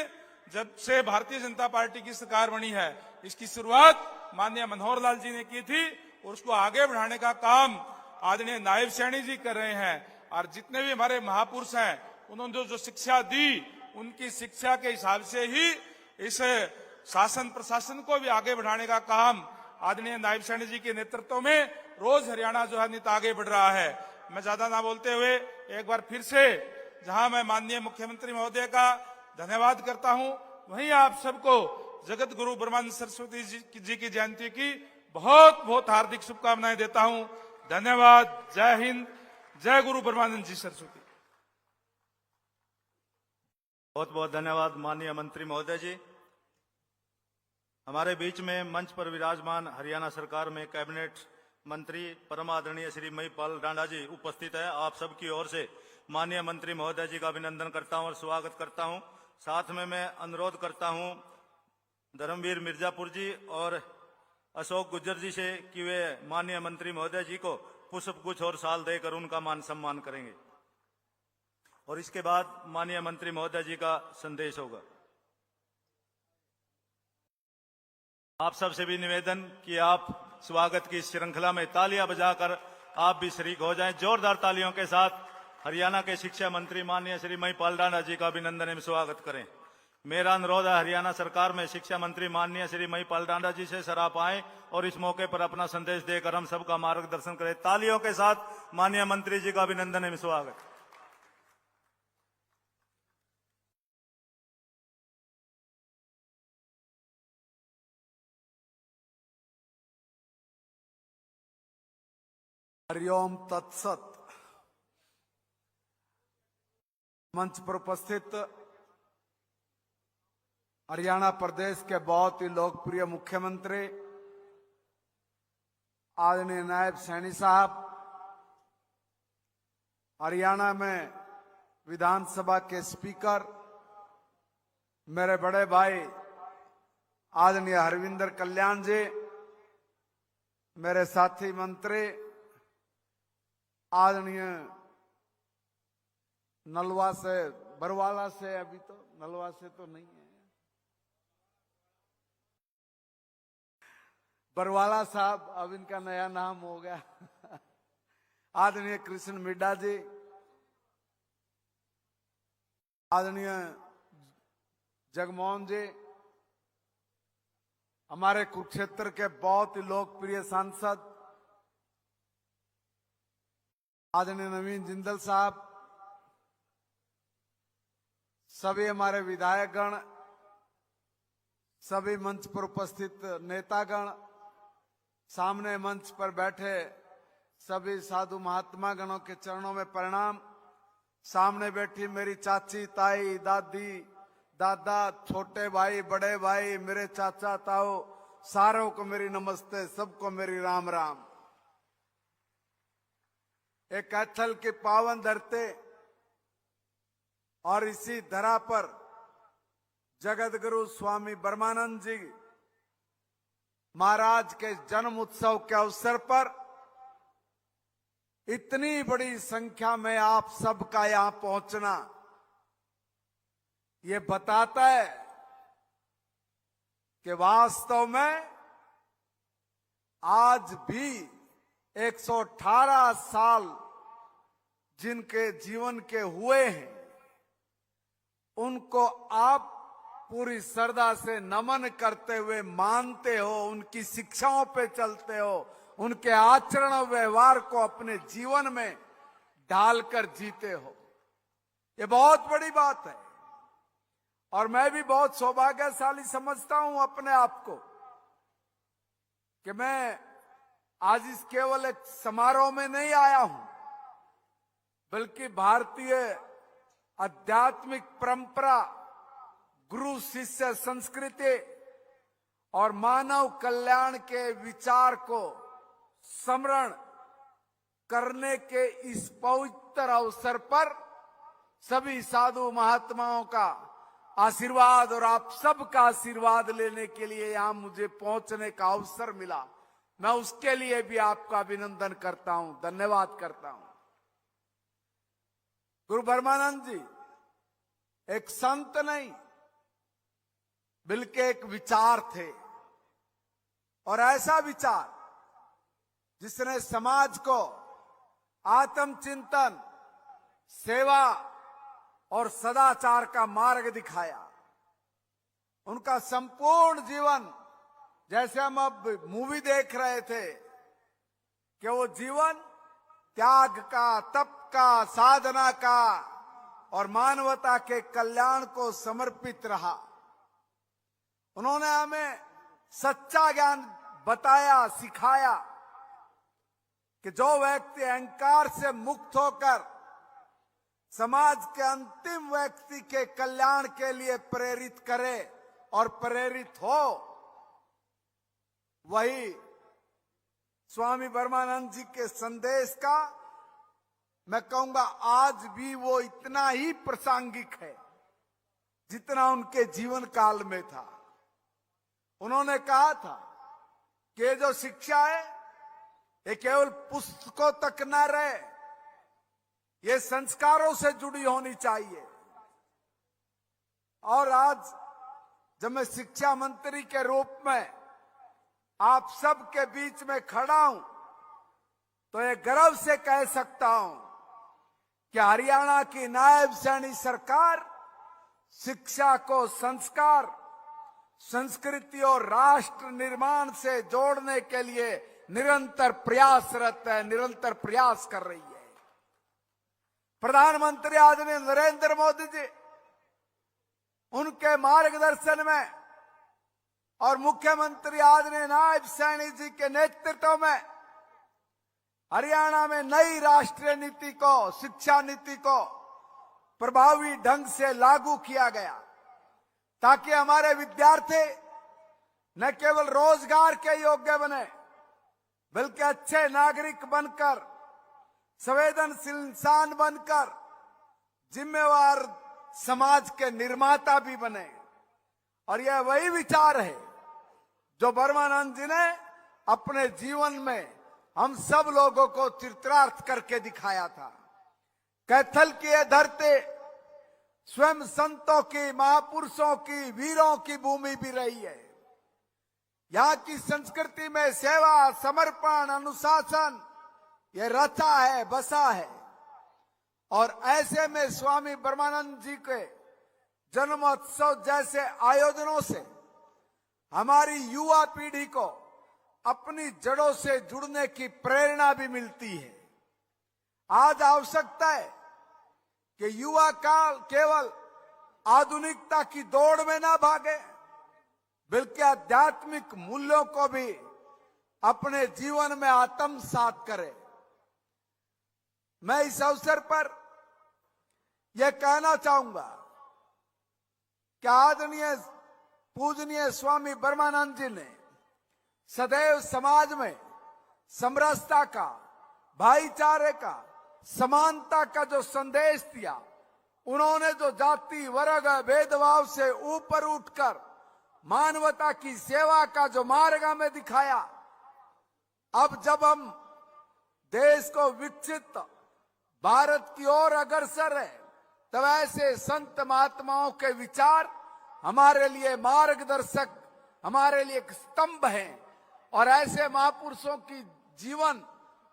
जब से भारतीय जनता पार्टी की सरकार बनी है, इसकी शुरुआत माननीय मनोहर लाल जी ने की थी और उसको आगे बढ़ाने का काम आदरणीय नायब सैनी जी कर रहे हैं। और जितने भी हमारे महापुरुष हैं, उन्होंने जो शिक्षा दी, उनकी शिक्षा के हिसाब से ही इस शासन प्रशासन को भी आगे बढ़ाने का काम आदरणीय नायब सैनी जी के नेतृत्व में रोज हरियाणा जो है नित आगे बढ़ रहा है। मैं ज्यादा ना बोलते हुए एक बार फिर से जहां मैं माननीय मुख्यमंत्री महोदय का धन्यवाद करता हूं, वहीं आप सबको जगत गुरु ब्रह्मानंद सरस्वती जी की जयंती की बहुत बहुत हार्दिक शुभकामनाएं देता हूं। धन्यवाद। जय हिंद। जय गुरु ब्रह्मानंद जी सरस्वती। बहुत बहुत धन्यवाद माननीय मंत्री महोदय जी। हमारे बीच में मंच पर विराजमान हरियाणा सरकार में कैबिनेट मंत्री परम आदरणीय श्री महिपाल डांडा जी उपस्थित है। आप सबकी ओर से माननीय मंत्री महोदय जी का अभिनंदन करता हूं और स्वागत करता हूं। साथ में मैं अनुरोध करता हूं धर्मवीर मिर्जापुर जी और अशोक गुज्जर जी से कि वे माननीय मंत्री महोदय जी को पुष्प गुच्छ और साल देकर उनका मान सम्मान करेंगे और इसके बाद माननीय मंत्री महोदय जी का संदेश होगा। आप सबसे भी निवेदन कि आप स्वागत की श्रृंखला में तालियां बजाकर आप भी शरीक हो जाएं। जोरदार तालियों के साथ हरियाणा के शिक्षा मंत्री माननीय श्री महिपाल डांडा जी का अभिनंदन एवं स्वागत करें। मेरा अनुरोध है हरियाणा सरकार में शिक्षा मंत्री माननीय श्री महिपाल डांडा जी से सर आप आएं और इस मौके पर अपना संदेश देकर हम सबका मार्गदर्शन करें। तालियों के साथ माननीय मंत्री जी का अभिनंदन एवं स्वागत। हरिओम तत्सत। मंच पर उपस्थित हरियाणा प्रदेश के बहुत ही लोकप्रिय मुख्यमंत्री आदरणीय नायब सैनी साहब, हरियाणा में विधानसभा के स्पीकर मेरे बड़े भाई आदरणीय हरविंदर कल्याण जी, मेरे साथी मंत्री आदरणीय नलवा से बरवाला से, अभी तो नलवा से तो नहीं है, बरवाला साहब, अब इनका नया नाम हो गया आदरणीय कृष्ण मिड्डा जी, आदरणीय जगमोहन जी, हमारे कुरुक्षेत्र के बहुत ही लोकप्रिय सांसद आदरणीय नवीन जिंदल साहब, सभी हमारे विधायकगण, सभी मंच पर उपस्थित नेतागण, सामने मंच पर बैठे सभी साधु महात्मा गणों के चरणों में प्रणाम। सामने बैठी मेरी चाची, ताई, दादी, दादा, छोटे भाई, बड़े भाई, मेरे चाचा, ताऊ, सारों को मेरी नमस्ते, सबको मेरी राम राम। एक कैथल की पावन धरती और इसी धरा पर जगत गुरु स्वामी ब्रह्मानंद जी महाराज के जन्म उत्सव के अवसर पर इतनी बड़ी संख्या में आप सबका यहां पहुंचना ये बताता है कि वास्तव में आज भी 118 साल जिनके जीवन के हुए हैं उनको आप पूरी श्रद्धा से नमन करते हुए मानते हो, उनकी शिक्षाओं पे चलते हो, उनके आचरण और व्यवहार को अपने जीवन में ढालकर जीते हो। ये बहुत बड़ी बात है और मैं भी बहुत सौभाग्यशाली समझता हूं अपने आप को कि मैं आज इस केवल एक समारोह में नहीं आया हूं, बल्कि भारतीय आध्यात्मिक परंपरा, गुरु शिष्य संस्कृति और मानव कल्याण के विचार को स्मरण करने के इस पवित्र अवसर पर सभी साधु महात्माओं का आशीर्वाद और आप सबका आशीर्वाद लेने के लिए यहां मुझे पहुंचने का अवसर मिला। मैं उसके लिए भी आपका अभिनंदन करता हूं, धन्यवाद करता हूं। गुरु ब्रह्मानंद जी एक संत नहीं बल्कि एक विचार थे और ऐसा विचार जिसने समाज को आत्मचिंतन, सेवा और सदाचार का मार्ग दिखाया। उनका संपूर्ण जीवन, जैसे हम अब मूवी देख रहे थे कि वो जीवन त्याग का, तप का, साधना का और मानवता के कल्याण को समर्पित रहा। उन्होंने हमें सच्चा ज्ञान बताया, सिखाया कि जो व्यक्ति अहंकार से मुक्त होकर समाज के अंतिम व्यक्ति के कल्याण के लिए प्रेरित करे और प्रेरित हो, वही स्वामी ब्रह्मानंद जी के संदेश का मैं कहूंगा आज भी वो इतना ही प्रासंगिक है जितना उनके जीवन काल में था। उन्होंने कहा था कि ये जो शिक्षा है ये केवल पुस्तकों तक न रहे, ये संस्कारों से जुड़ी होनी चाहिए। और आज जब मैं शिक्षा मंत्री के रूप में आप सब के बीच में खड़ा हूं तो ये गर्व से कह सकता हूं कि हरियाणा की नायब सैनी सरकार शिक्षा को संस्कार, संस्कृति और राष्ट्र निर्माण से जोड़ने के लिए निरंतर प्रयासरत है, निरंतर प्रयास कर रही है। प्रधानमंत्री आदरणीय नरेंद्र मोदी जी, उनके मार्गदर्शन में और मुख्यमंत्री आदरणीय नायब सैनी जी के नेतृत्व में हरियाणा में नई राष्ट्रीय नीति को, शिक्षा नीति को प्रभावी ढंग से लागू किया गया ताकि हमारे विद्यार्थी न केवल रोजगार के योग्य बने बल्कि अच्छे नागरिक बनकर, संवेदनशील इंसान बनकर जिम्मेवार समाज के निर्माता भी बने। और यह वही विचार है जो ब्रह्मानंद जी ने अपने जीवन में हम सब लोगों को चित्रार्थ करके दिखाया था। कैथल की यह धरती स्वयं संतों की, महापुरुषों की, वीरों की भूमि भी रही है। यहाँ की संस्कृति में सेवा, समर्पण, अनुशासन ये रचा है, बसा है। और ऐसे में स्वामी ब्रह्मानंद जी के जन्मोत्सव जैसे आयोजनों से हमारी युवा पीढ़ी को अपनी जड़ों से जुड़ने की प्रेरणा भी मिलती है। आज आवश्यकता है कि युवा काल केवल आधुनिकता की दौड़ में ना भागे बल्कि आध्यात्मिक मूल्यों को भी अपने जीवन में आत्मसात करे। मैं इस अवसर पर यह कहना चाहूंगा कि आदरणीय पूजनीय स्वामी ब्रह्मानंद जी ने सदैव समाज में समरसता का, भाईचारे का, समानता का जो संदेश दिया, उन्होंने जो जाति वर्ग भेदभाव से ऊपर उठकर मानवता की सेवा का जो मार्ग हमें दिखाया, अब जब हम देश को विकसित भारत की ओर अग्रसर है तब ऐसे संत महात्माओं के विचार हमारे लिए मार्गदर्शक, हमारे लिए एक स्तंभ है। और ऐसे महापुरुषों की जीवन,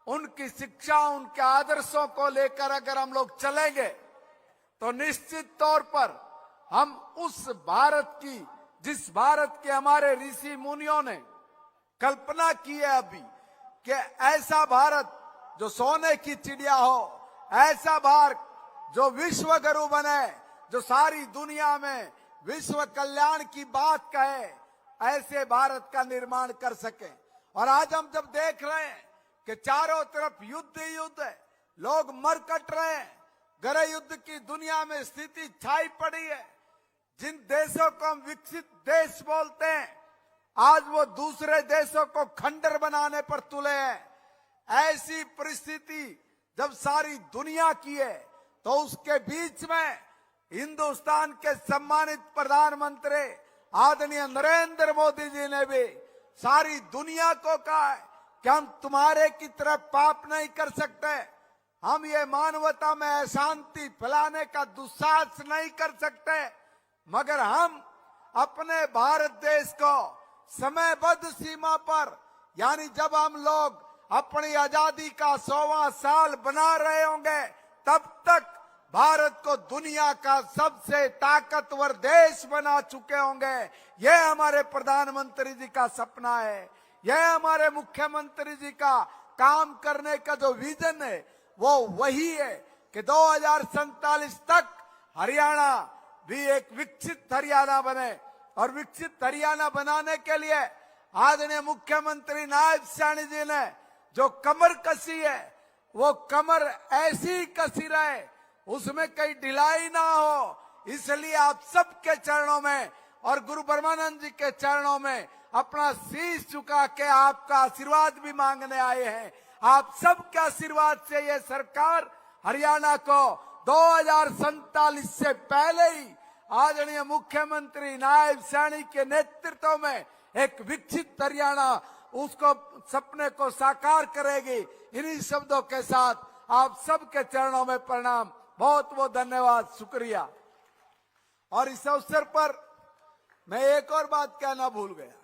उनकी शिक्षा, उनके आदर्शों को लेकर अगर हम लोग चलेंगे तो निश्चित तौर पर हम उस भारत की, जिस भारत के हमारे ऋषि मुनियों ने कल्पना की है अभी, कि ऐसा भारत जो सोने की चिड़िया हो, ऐसा भारत जो विश्व गुरु बने, जो सारी दुनिया में विश्व कल्याण की बात कहे, ऐसे भारत का निर्माण कर सके। और आज हम जब देख रहे हैं कि चारों तरफ युद्ध ही युद्ध है, लोग मर कट रहे हैं, गृह युद्ध की दुनिया में स्थिति छाई पड़ी है। जिन देशों को हम विकसित देश बोलते हैं, आज वो दूसरे देशों को खंडर बनाने पर तुले हैं। ऐसी परिस्थिति जब सारी दुनिया की है तो उसके बीच में हिंदुस्तान के सम्मानित प्रधानमंत्री आदरणीय नरेंद्र मोदी जी ने भी सारी दुनिया को कहा है कि हम तुम्हारे की तरफ पाप नहीं कर सकते, हम ये मानवता में अशांति फैलाने का दुस्साहस नहीं कर सकते, मगर हम अपने भारत देश को समयबद्ध सीमा पर, यानी जब हम लोग अपनी आजादी का 100वां साल बना रहे होंगे, तब तक भारत को दुनिया का सबसे ताकतवर देश बना चुके होंगे। यह हमारे प्रधानमंत्री जी का सपना है, यह हमारे मुख्यमंत्री जी का काम करने का जो विजन है वो वही है कि 2047 तक हरियाणा भी एक विकसित हरियाणा बने। और विकसित हरियाणा बनाने के लिए आदरणीय मुख्यमंत्री नायब सैनी जी ने जो कमर कसी है वो कमर ऐसी ही कसी रहे, उसमें कहीं ढिलाई ना हो। इसलिए आप सबके चरणों में और गुरु ब्रह्मानंद जी के चरणों में अपना शीश झुका के आपका आशीर्वाद भी मांगने आए हैं। आप सबके आशीर्वाद से ये सरकार हरियाणा को 2047 से पहले ही आदरणीय मुख्यमंत्री नायब सैनी के नेतृत्व में एक विकसित हरियाणा उसको सपने को साकार करेगी। इन्हीं शब्दों के साथ आप सबके चरणों में प्रणाम, बहुत बहुत धन्यवाद, शुक्रिया। और इस अवसर पर मैं एक और बात कहना भूल गया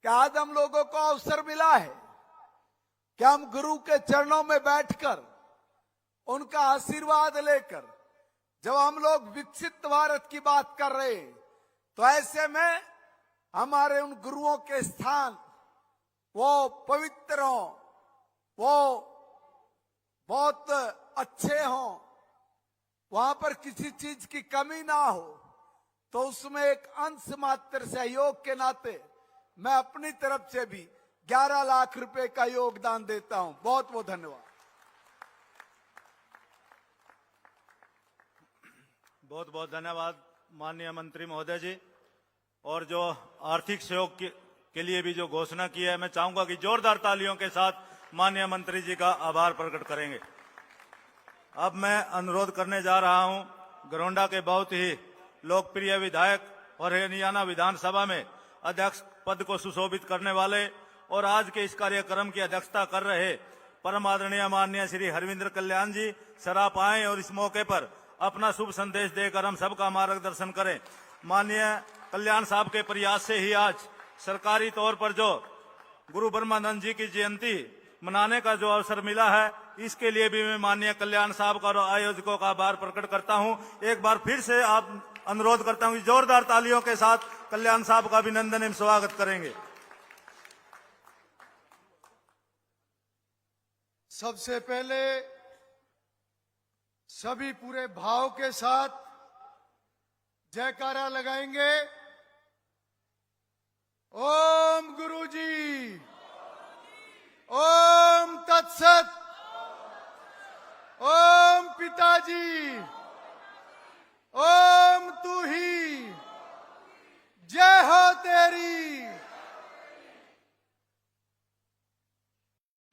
कि आज हम लोगों को अवसर मिला है कि हम गुरु के चरणों में बैठकर उनका आशीर्वाद लेकर जब हम लोग विकसित भारत की बात कर रहे हैं तो ऐसे में हमारे उन गुरुओं के स्थान वो पवित्र हों, वो बहुत अच्छे हों, वहां पर किसी चीज की कमी ना हो, तो उसमें एक अंश मात्र सहयोग के नाते मैं अपनी तरफ से भी 11 लाख रुपए का योगदान देता हूं। बहुत बहुत धन्यवाद। बहुत बहुत धन्यवाद माननीय मंत्री महोदय जी। और जो आर्थिक सहयोग के लिए भी जो घोषणा की है, मैं चाहूंगा कि जोरदार तालियों के साथ माननीय मंत्री जी का आभार प्रकट करेंगे। अब मैं अनुरोध करने जा रहा हूं घरौंडा के बहुत ही लोकप्रिय विधायक और हरियाणा विधानसभा में अध्यक्ष पद को सुशोभित करने वाले और आज के इस कार्यक्रम की अध्यक्षता कर रहे परम आदरणीय माननीय श्री हरविंद्र कल्याण जी सराप आए और इस मौके पर अपना शुभ संदेश देकर हम सबका मार्गदर्शन करें। माननीय कल्याण साहब के प्रयास से ही आज सरकारी तौर पर जो गुरु ब्रह्मानंद जी की जयंती मनाने का जो अवसर मिला है, इसके लिए भी मैं माननीय कल्याण साहब का और आयोजकों का आभार प्रकट करता हूं। एक बार फिर से आप अनुरोध करता हूं कि जोरदार तालियों के साथ कल्याण साहब का अभिनंदन एवं स्वागत करेंगे। सबसे पहले सभी पूरे भाव के साथ जयकारा लगाएंगे। ओम गुरुजी, ओम तत्सत, ओम पिताजी, ओम तू ही, जय हो तेरी।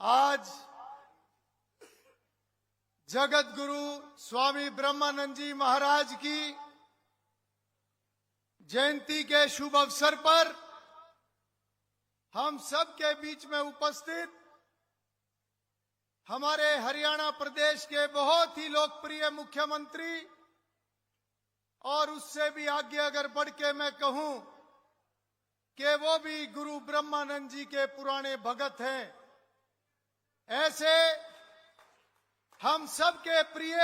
आज जगत गुरु स्वामी ब्रह्मानंद जी महाराज की जयंती के शुभ अवसर पर हम सब के बीच में उपस्थित हमारे हरियाणा प्रदेश के बहुत ही लोकप्रिय मुख्यमंत्री और उससे भी आगे अगर बढ़ के मैं कहूं कि वो भी गुरु ब्रह्मानंद जी के पुराने भगत हैं, ऐसे हम सब के प्रिय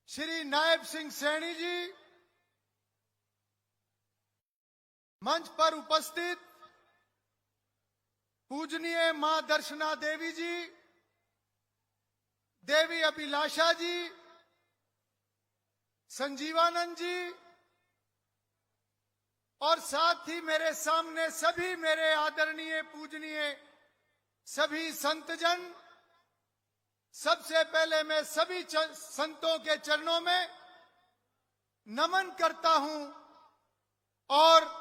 श्री नायब सिंह सैनी जी, मंच पर उपस्थित पूजनीय मां दर्शना देवी जी, देवी अभिलाषा जी, संजीवानंद जी और साथ ही मेरे सामने सभी मेरे आदरणीय पूजनीय सभी संतजन, सबसे पहले मैं सभी संतों के चरणों में नमन करता हूं और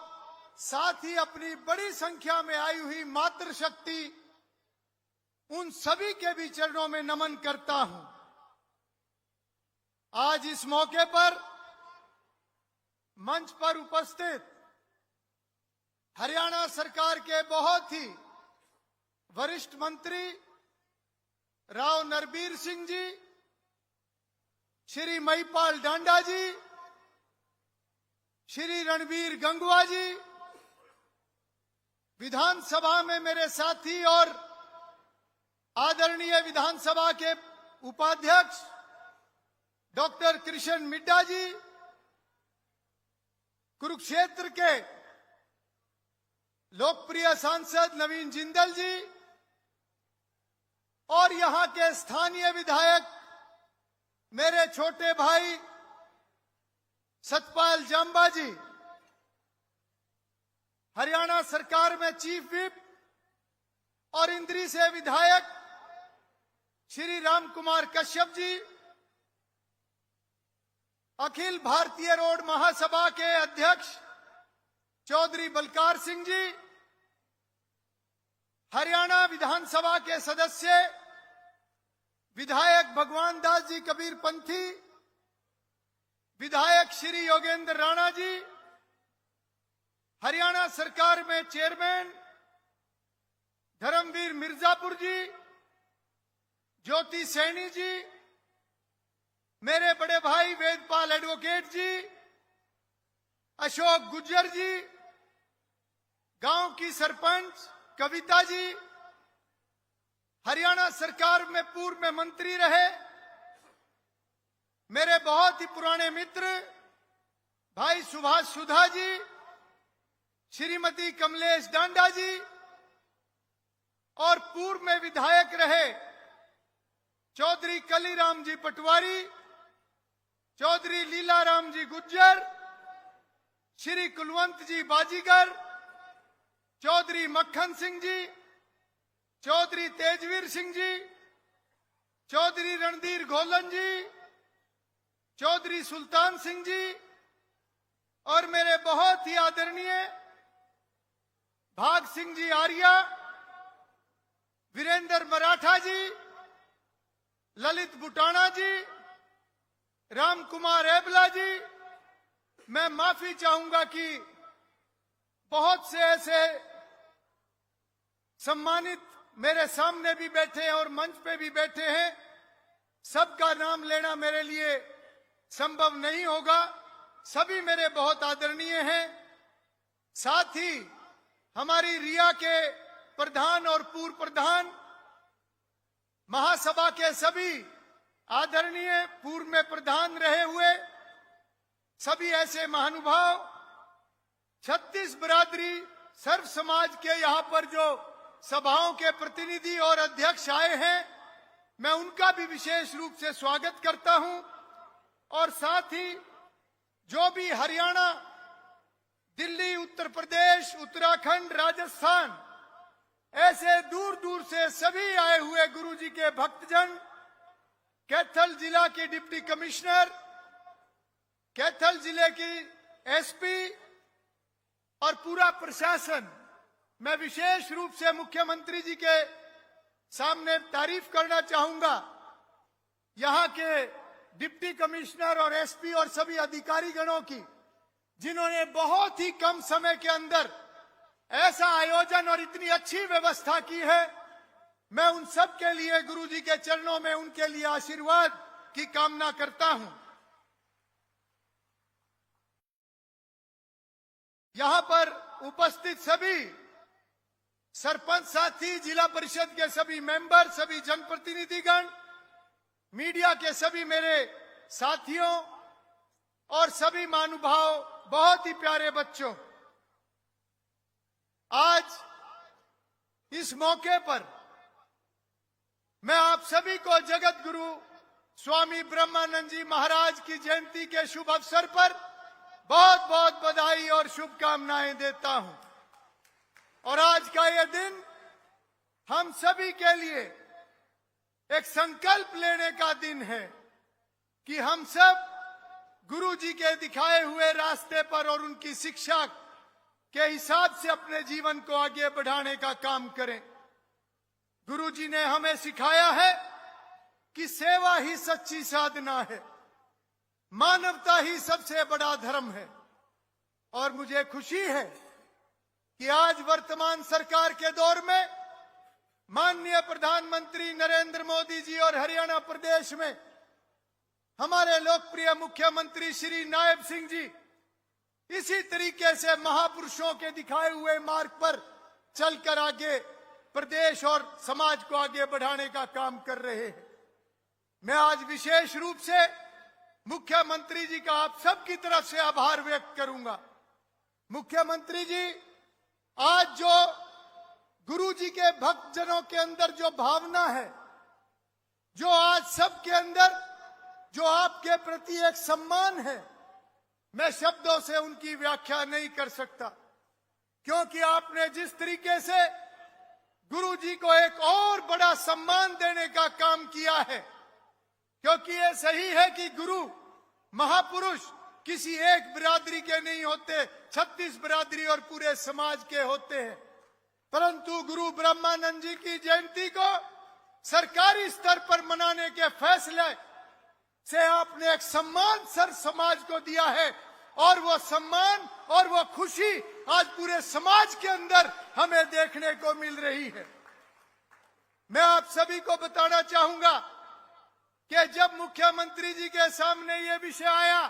साथ ही अपनी बड़ी संख्या में आई हुई मातृशक्ति उन सभी के भी चरणों में नमन करता हूं। आज इस मौके पर मंच पर उपस्थित हरियाणा सरकार के बहुत ही वरिष्ठ मंत्री राव नरबीर सिंह जी, श्री महिपाल डांडा जी, श्री रणबीर गंगवा जी, विधानसभा में मेरे साथी और आदरणीय विधानसभा के उपाध्यक्ष डॉक्टर कृष्ण मिड्डा जी, कुरुक्षेत्र के लोकप्रिय सांसद नवीन जिंदल जी और यहां के स्थानीय विधायक मेरे छोटे भाई सतपाल जांबा जी, हरियाणा सरकार में चीफ विप और इंद्री से विधायक श्री राम कुमार कश्यप जी, अखिल भारतीय रोड महासभा के अध्यक्ष चौधरी बलकार सिंह जी, हरियाणा विधानसभा के सदस्य विधायक भगवान दास जी कबीर पंथी, विधायक श्री योगेंद्र राणा जी, हरियाणा सरकार में चेयरमैन धर्मवीर मिर्जापुर जी, ज्योति सैनी जी, मेरे बड़े भाई वेदपाल एडवोकेट जी, अशोक गुज्जर जी, गांव की सरपंच कविता जी, हरियाणा सरकार में पूर्व में मंत्री रहे मेरे बहुत ही पुराने मित्र भाई सुभाष सुधा जी, श्रीमती कमलेश डांडा जी और पूर्व में विधायक रहे चौधरी कलीराम जी पटवारी, चौधरी लीलाराम जी गुज्जर, श्री कुलवंत जी बाजीगर, चौधरी मक्खन सिंह जी, चौधरी तेजवीर सिंह जी, चौधरी रणधीर गोलन जी, चौधरी सुल्तान सिंह जी और मेरे बहुत ही आदरणीय भाग सिंह जी आर्या, वीरेंद्र मराठा जी, ललित बुटाना जी, राम कुमार एबला जी। मैं माफी चाहूंगा कि बहुत से ऐसे सम्मानित मेरे सामने भी बैठे हैं और मंच पे भी बैठे हैं, सबका नाम लेना मेरे लिए संभव नहीं होगा। सभी मेरे बहुत आदरणीय हैं। साथ ही हमारी रिया के प्रधान और पूर्व प्रधान, महासभा के सभी आदरणीय पूर्व में प्रधान रहे हुए सभी ऐसे महानुभाव, 36 बरादरी सर्व समाज के यहाँ पर जो सभाओं के प्रतिनिधि और अध्यक्ष आए हैं, मैं उनका भी विशेष रूप से स्वागत करता हूं। और साथ ही जो भी हरियाणा, दिल्ली, उत्तर प्रदेश, उत्तराखंड, राजस्थान, ऐसे दूर दूर से सभी आए हुए गुरु जी के भक्तजन, कैथल जिला के डिप्टी कमिश्नर, कैथल जिले की एसपी और पूरा प्रशासन, मैं विशेष रूप से मुख्यमंत्री जी के सामने तारीफ करना चाहूंगा। यहां के डिप्टी कमिश्नर और एसपी और सभी अधिकारी गणों की, जिन्होंने बहुत ही कम समय के अंदर ऐसा आयोजन और इतनी अच्छी व्यवस्था की है। मैं उन सब के लिए गुरु जी के चरणों में उनके लिए आशीर्वाद की कामना करता हूं। यहां पर उपस्थित सभी सरपंच साथी, जिला परिषद के सभी मेंबर, सभी जनप्रतिनिधिगण, मीडिया के सभी मेरे साथियों और सभी महानुभाव, बहुत ही प्यारे बच्चों, आज इस मौके पर मैं आप सभी को जगत गुरु स्वामी ब्रह्मानंद जी महाराज की जयंती के शुभ अवसर पर बहुत बहुत बधाई और शुभकामनाएं देता हूं। और आज का यह दिन हम सभी के लिए एक संकल्प लेने का दिन है कि हम सब गुरु जी के दिखाए हुए रास्ते पर और उनकी शिक्षा के हिसाब से अपने जीवन को आगे बढ़ाने का काम करें। गुरु जी ने हमें सिखाया है कि सेवा ही सच्ची साधना है, मानवता ही सबसे बड़ा धर्म है। और मुझे खुशी है कि आज वर्तमान सरकार के दौर में माननीय प्रधानमंत्री नरेंद्र मोदी जी और हरियाणा प्रदेश में हमारे लोकप्रिय मुख्यमंत्री श्री नायब सिंह जी इसी तरीके से महापुरुषों के दिखाए हुए मार्ग पर चलकर आगे प्रदेश और समाज को आगे बढ़ाने का काम कर रहे हैं। मैं आज विशेष रूप से मुख्यमंत्री जी का आप सबकी तरफ से आभार व्यक्त करूंगा। मुख्यमंत्री जी, आज जो गुरु जी के भक्तजनों के अंदर जो भावना है, जो आज सबके अंदर जो आपके प्रति एक सम्मान है, मैं शब्दों से उनकी व्याख्या नहीं कर सकता, क्योंकि आपने जिस तरीके से गुरु जी को एक और बड़ा सम्मान देने का काम किया है, क्योंकि ये सही है कि गुरु महापुरुष किसी एक बिरादरी के नहीं होते, 36 बिरादरी और पूरे समाज के होते हैं। परंतु गुरु ब्रह्मानंद जी की जयंती को सरकारी स्तर पर मनाने के फैसले से आपने एक सम्मान सर समाज को दिया है, और वो सम्मान और वो खुशी आज पूरे समाज के अंदर हमें देखने को मिल रही है। मैं आप सभी को बताना चाहूंगा कि जब मुख्यमंत्री जी के सामने ये विषय आया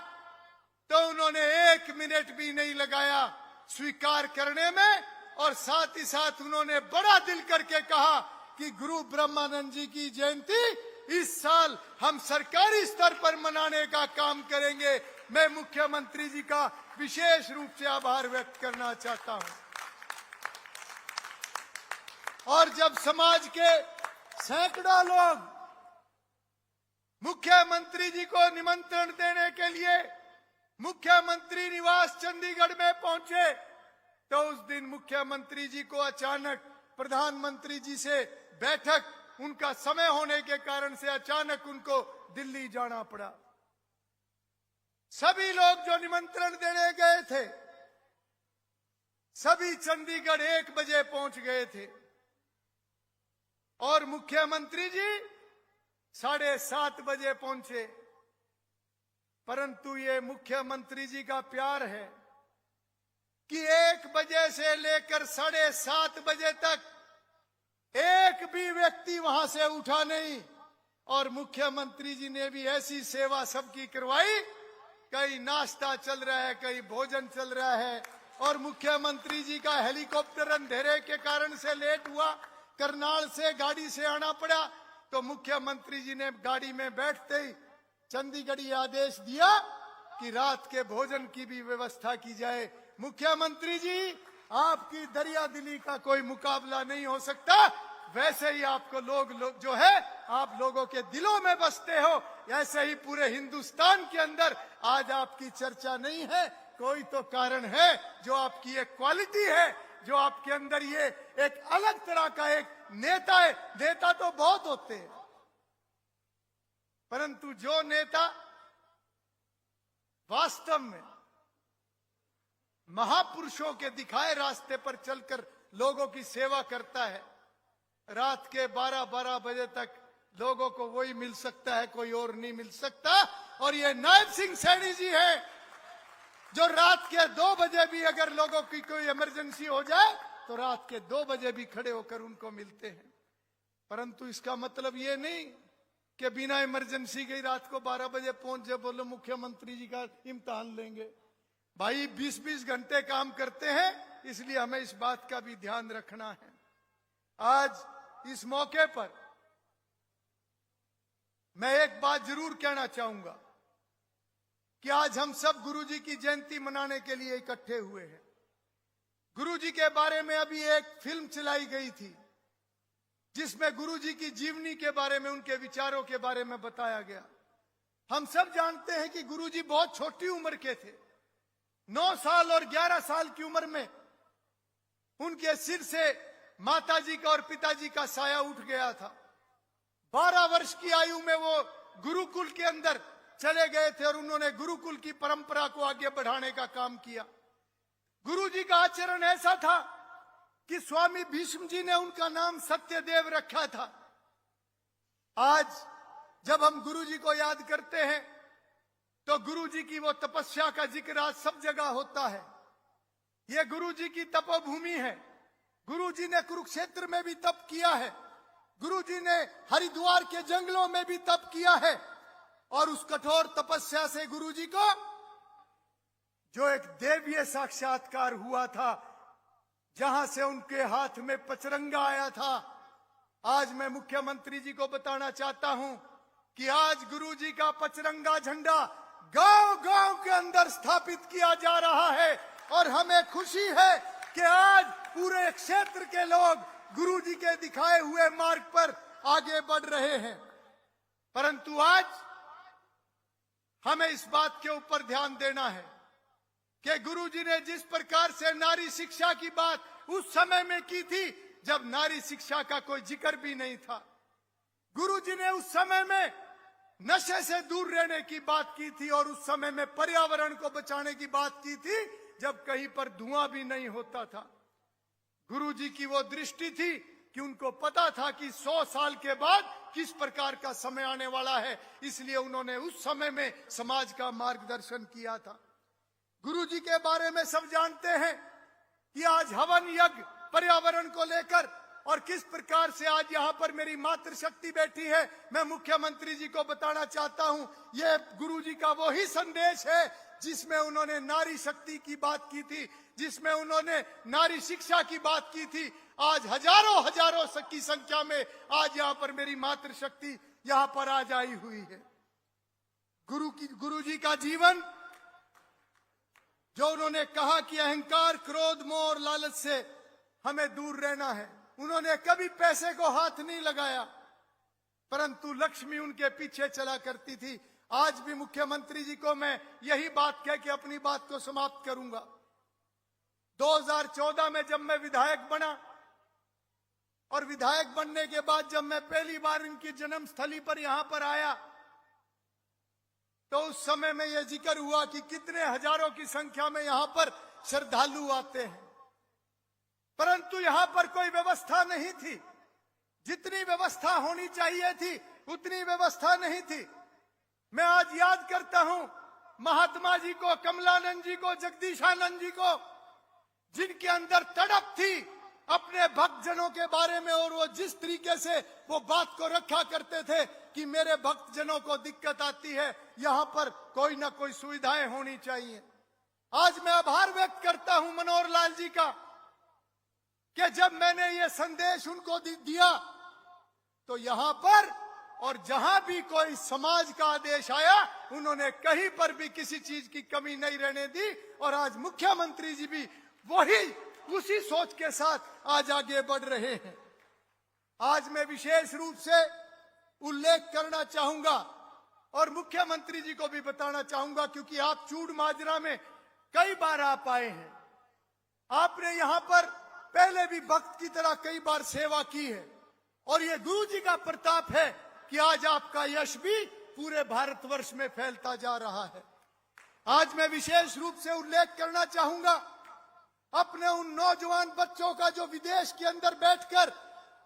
तो उन्होंने 1 मिनट भी नहीं लगाया स्वीकार करने में, और साथ ही साथ उन्होंने बड़ा दिल करके कहा कि गुरु ब्रह्मानंद जी की जयंती इस साल हम सरकारी स्तर पर मनाने का काम करेंगे। मैं मुख्यमंत्री जी का विशेष रूप से आभार व्यक्त करना चाहता हूं। और जब समाज के सैकड़ों लोग मुख्यमंत्री जी को निमंत्रण देने के लिए मुख्यमंत्री निवास चंडीगढ़ में पहुंचे, तो उस दिन मुख्यमंत्री जी को अचानक प्रधानमंत्री जी से बैठक, उनका समय होने के कारण से अचानक उनको दिल्ली जाना पड़ा। सभी लोग जो निमंत्रण देने गए थे, सभी चंडीगढ़ 1 बजे पहुंच गए थे, और मुख्यमंत्री जी 7:30 बजे पहुंचे। परंतु ये मुख्यमंत्री जी का प्यार है कि 1 बजे से लेकर 7:30 बजे तक एक भी व्यक्ति वहां से उठा नहीं, और मुख्यमंत्री जी ने भी ऐसी सेवा सबकी करवाई। कहीं नाश्ता चल रहा है, कहीं भोजन चल रहा है, और मुख्यमंत्री जी का हेलीकॉप्टर अंधेरे के कारण से लेट हुआ, करनाल से गाड़ी से आना पड़ा, तो मुख्यमंत्री जी ने गाड़ी में बैठते ही चंडीगढ़ आदेश दिया कि रात के भोजन की भी व्यवस्था की जाए। मुख्यमंत्री जी, आपकी दरिया दिली का कोई मुकाबला नहीं हो सकता। वैसे ही आपको लोग जो है आप लोगों के दिलों में बसते हो, ऐसे ही पूरे हिंदुस्तान के अंदर आज आपकी चर्चा नहीं है। कोई तो कारण है, जो आपकी एक क्वालिटी है, जो आपके अंदर ये एक अलग तरह का एक नेता है। नेता तो बहुत होते हैं, परंतु जो नेता वास्तव में महापुरुषों के दिखाए रास्ते पर चलकर लोगों की सेवा करता है, रात के 12-12 बजे तक लोगों को वही मिल सकता है, कोई और नहीं मिल सकता। और ये नायब सिंह सैनी जी हैं, जो रात के 2 बजे भी अगर लोगों की कोई इमरजेंसी हो जाए तो रात के 2 बजे भी खड़े होकर उनको मिलते हैं। परंतु इसका मतलब ये नहीं कि बिना इमरजेंसी के रात को 12 बजे पहुंच जाए, बोलो मुख्यमंत्री जी का इम्तिहान लेंगे। भाई 20-20 घंटे काम करते हैं, इसलिए हमें इस बात का भी ध्यान रखना है। आज इस मौके पर मैं एक बात जरूर कहना चाहूंगा कि आज हम सब गुरुजी की जयंती मनाने के लिए इकट्ठे हुए हैं। गुरुजी के बारे में अभी एक फिल्म चलाई गई थी, जिसमें गुरुजी की जीवनी के बारे में, उनके विचारों के बारे में बताया गया। हम सब जानते हैं कि गुरुजी बहुत छोटी उम्र के थे। 9 साल और 11 साल की उम्र में उनके सिर से माताजी का और पिताजी का साया उठ गया था। 12 वर्ष की आयु में वो गुरुकुल के अंदर चले गए थे और उन्होंने गुरुकुल की परंपरा को आगे बढ़ाने का काम किया। गुरुजी का आचरण ऐसा था कि स्वामी भीष्म जी ने उनका नाम सत्यदेव रखा था। आज जब हम गुरुजी को याद करते हैं तो गुरुजी की वो तपस्या का जिक्र आज सब जगह होता है। ये गुरुजी की तपोभूमि है। गुरुजी ने कुरुक्षेत्र में भी तप किया है, गुरुजी ने हरिद्वार के जंगलों में भी तप किया है। और उस कठोर तपस्या से गुरुजी को जो एक देवीय साक्षात्कार हुआ था, जहां से उनके हाथ में पचरंगा आया था, आज मैं मुख्यमंत्री जी को बताना चाहता हूं कि आज गुरुजी का पचरंगा झंडा गांव-गांव के अंदर स्थापित किया जा रहा है। और हमें खुशी है कि आज पूरे क्षेत्र के लोग गुरुजी के दिखाए हुए मार्ग पर आगे बढ़ रहे हैं। परंतु आज हमें इस बात के ऊपर ध्यान देना है कि गुरुजी ने जिस प्रकार से नारी शिक्षा की बात उस समय में की थी जब नारी शिक्षा का कोई जिक्र भी नहीं था। गुरुजी ने उस समय में नशे से दूर रहने की बात की थी और उस समय में पर्यावरण को बचाने की बात की थी जब कहीं पर धुआं भी नहीं होता था। गुरुजी की वो दृष्टि थी कि उनको पता था कि 100 साल के बाद किस प्रकार का समय आने वाला है, इसलिए उन्होंने उस समय में समाज का मार्गदर्शन किया था। गुरुजी के बारे में सब जानते हैं कि आज हवन यज्ञ पर्यावरण को लेकर और किस प्रकार से आज यहाँ पर मेरी मातृशक्ति बैठी है, मैं मुख्यमंत्री जी को बताना चाहता हूँ, ये गुरुजी का वो ही संदेश है जिसमें उन्होंने नारी शक्ति की बात की थी, जिसमें उन्होंने नारी शिक्षा की बात की थी। आज हजारों की संख्या में आज यहाँ पर मेरी मातृशक्ति यहाँ पर आज आई हुई है। गुरुजी का जीवन जो उन्होंने कहा कि अहंकार, क्रोध, मोह और लालच से हमें दूर रहना है, उन्होंने कभी पैसे को हाथ नहीं लगाया, परंतु लक्ष्मी उनके पीछे चला करती थी। आज भी मुख्यमंत्री जी को मैं यही बात कह के अपनी बात को समाप्त करूंगा। 2014 में जब मैं विधायक बना और विधायक बनने के बाद जब मैं पहली बार इनकी जन्मस्थली पर यहां पर आया तो उस समय में यह जिक्र हुआ कि कितने हजारों की संख्या में यहां पर श्रद्धालु आते हैं, परंतु यहां पर कोई व्यवस्था नहीं थी। जितनी व्यवस्था होनी चाहिए थी उतनी व्यवस्था नहीं थी। मैं आज याद करता हूं महात्मा जी को, कमलानंद जी को, जगदीशानंद जी को, जिनके अंदर तड़प थी अपने भक्तजनों के बारे में और वो जिस तरीके से वो बात को रखा करते थे कि मेरे भक्तजनों को दिक्कत आती है, यहाँ पर कोई ना कोई सुविधाएं होनी चाहिए। आज मैं आभार व्यक्त करता हूं मनोहर लाल जी का कि जब मैंने ये संदेश उनको दिया तो यहाँ पर और जहां भी कोई समाज का आदेश आया उन्होंने कहीं पर भी किसी चीज की कमी नहीं रहने दी और आज मुख्यमंत्री जी भी वही उसी सोच के साथ आज आगे बढ़ रहे हैं। आज मैं विशेष रूप से उल्लेख करना चाहूंगा और मुख्यमंत्री जी को भी बताना चाहूंगा, क्योंकि आप चूड़ माजरा में कई बार आप आए हैं, आपने यहां पर पहले भी भक्त की तरह कई बार सेवा की है और ये गुरु जी का प्रताप है कि आज आपका यश भी पूरे भारतवर्ष में फैलता जा रहा है। आज मैं विशेष रूप से उल्लेख करना चाहूंगा अपने उन नौजवान बच्चों का जो विदेश के अंदर बैठकर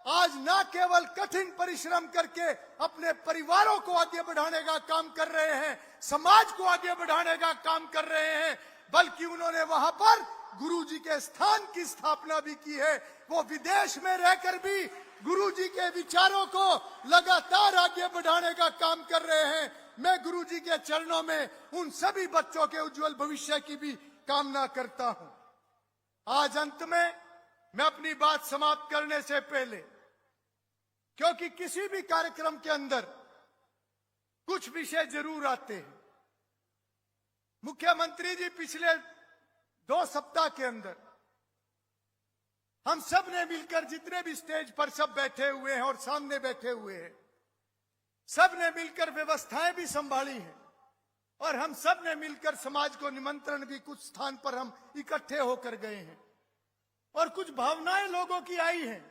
आज न केवल कठिन परिश्रम करके अपने परिवारों को आगे बढ़ाने का काम कर रहे हैं, समाज को आगे बढ़ाने का काम कर रहे हैं, बल्कि उन्होंने वहां पर गुरुजी के स्थान की स्थापना भी की है। वो विदेश में रहकर भी गुरुजी के विचारों को लगातार आगे बढ़ाने का काम कर रहे हैं। मैं गुरुजी के चरणों में उन सभी बच्चों के उज्जवल भविष्य की भी कामना करता हूं। आज अंत में मैं अपनी बात समाप्त करने से पहले, क्योंकि किसी भी कार्यक्रम के अंदर कुछ विषय जरूर आते हैं, मुख्यमंत्री जी पिछले 2 सप्ताह के अंदर हम सब ने मिलकर जितने भी स्टेज पर सब बैठे हुए हैं और सामने बैठे हुए हैं, सब ने मिलकर व्यवस्थाएं भी संभाली हैं और हम सब ने मिलकर समाज को निमंत्रण भी कुछ स्थान पर हम इकट्ठे होकर गए हैं और कुछ भावनाएं लोगों की आई हैं।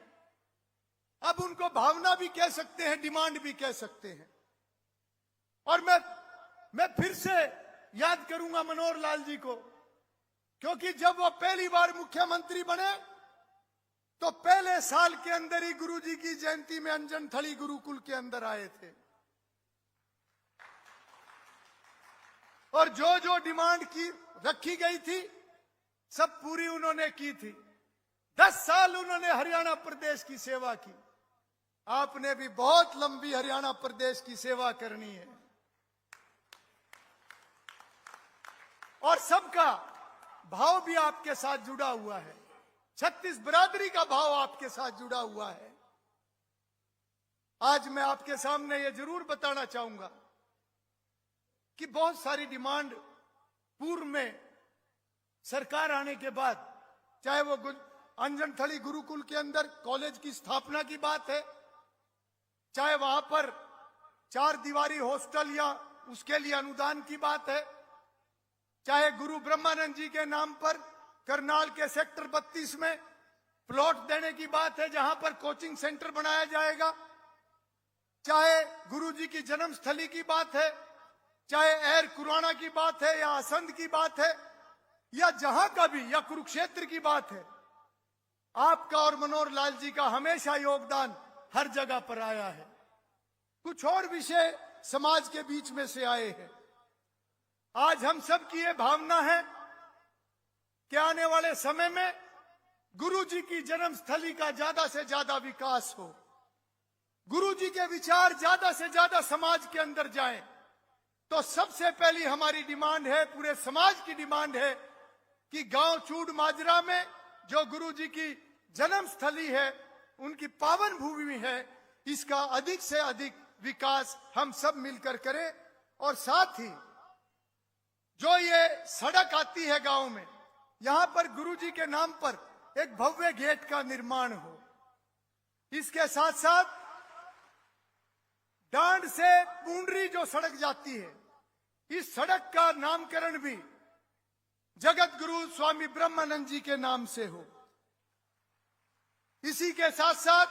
अब उनको भावना भी कह सकते हैं, डिमांड भी कह सकते हैं। और मैं फिर से याद करूंगा मनोहर लाल जी को, क्योंकि जब वो पहली बार मुख्यमंत्री बने तो पहले साल के अंदर ही गुरुजी की जयंती में अंजन थली गुरुकुल के अंदर आए थे और जो जो डिमांड की रखी गई थी सब पूरी उन्होंने की थी। 10 साल उन्होंने हरियाणा प्रदेश की सेवा की। आपने भी बहुत लंबी हरियाणा प्रदेश की सेवा करनी है और सबका भाव भी आपके साथ जुड़ा हुआ है, 36 बिरादरी का भाव आपके साथ जुड़ा हुआ है। आज मैं आपके सामने ये जरूर बताना चाहूंगा कि बहुत सारी डिमांड पूर्व में सरकार आने के बाद, चाहे वो अंजनथली गुरुकुल के अंदर कॉलेज की स्थापना की बात है, चाहे वहां पर 4 दीवारी हॉस्टल या उसके लिए अनुदान की बात है, चाहे गुरु ब्रह्मानंद जी के नाम पर करनाल के सेक्टर 32 में प्लॉट देने की बात है जहां पर कोचिंग सेंटर बनाया जाएगा, चाहे गुरु जी की जन्मस्थली की बात है, चाहे एर कुराना की बात है या असंध की बात है या जहां का भी, या कुरुक्षेत्र की बात है, आपका और मनोहर लाल जी का हमेशा योगदान हर जगह पर आया है। कुछ और विषय समाज के बीच में से आए हैं। आज हम सब की ये भावना है कि आने वाले समय में गुरु जी की जन्मस्थली का ज्यादा से ज्यादा विकास हो, गुरु जी के विचार ज्यादा से ज्यादा समाज के अंदर जाएं। तो सबसे पहली हमारी डिमांड है, पूरे समाज की डिमांड है कि गांव चूड़ माजरा में जो गुरु जी की जन्मस्थली है, उनकी पावन भूमि है, इसका अधिक से अधिक विकास हम सब मिलकर करें। और साथ ही जो ये सड़क आती है गांव में, यहां पर गुरु जी के नाम पर एक भव्य गेट का निर्माण हो। इसके साथ साथ डांड से पूंडरी जो सड़क जाती है, इस सड़क का नामकरण भी जगत गुरु स्वामी ब्रह्मानंद जी के नाम से हो। इसी के साथ साथ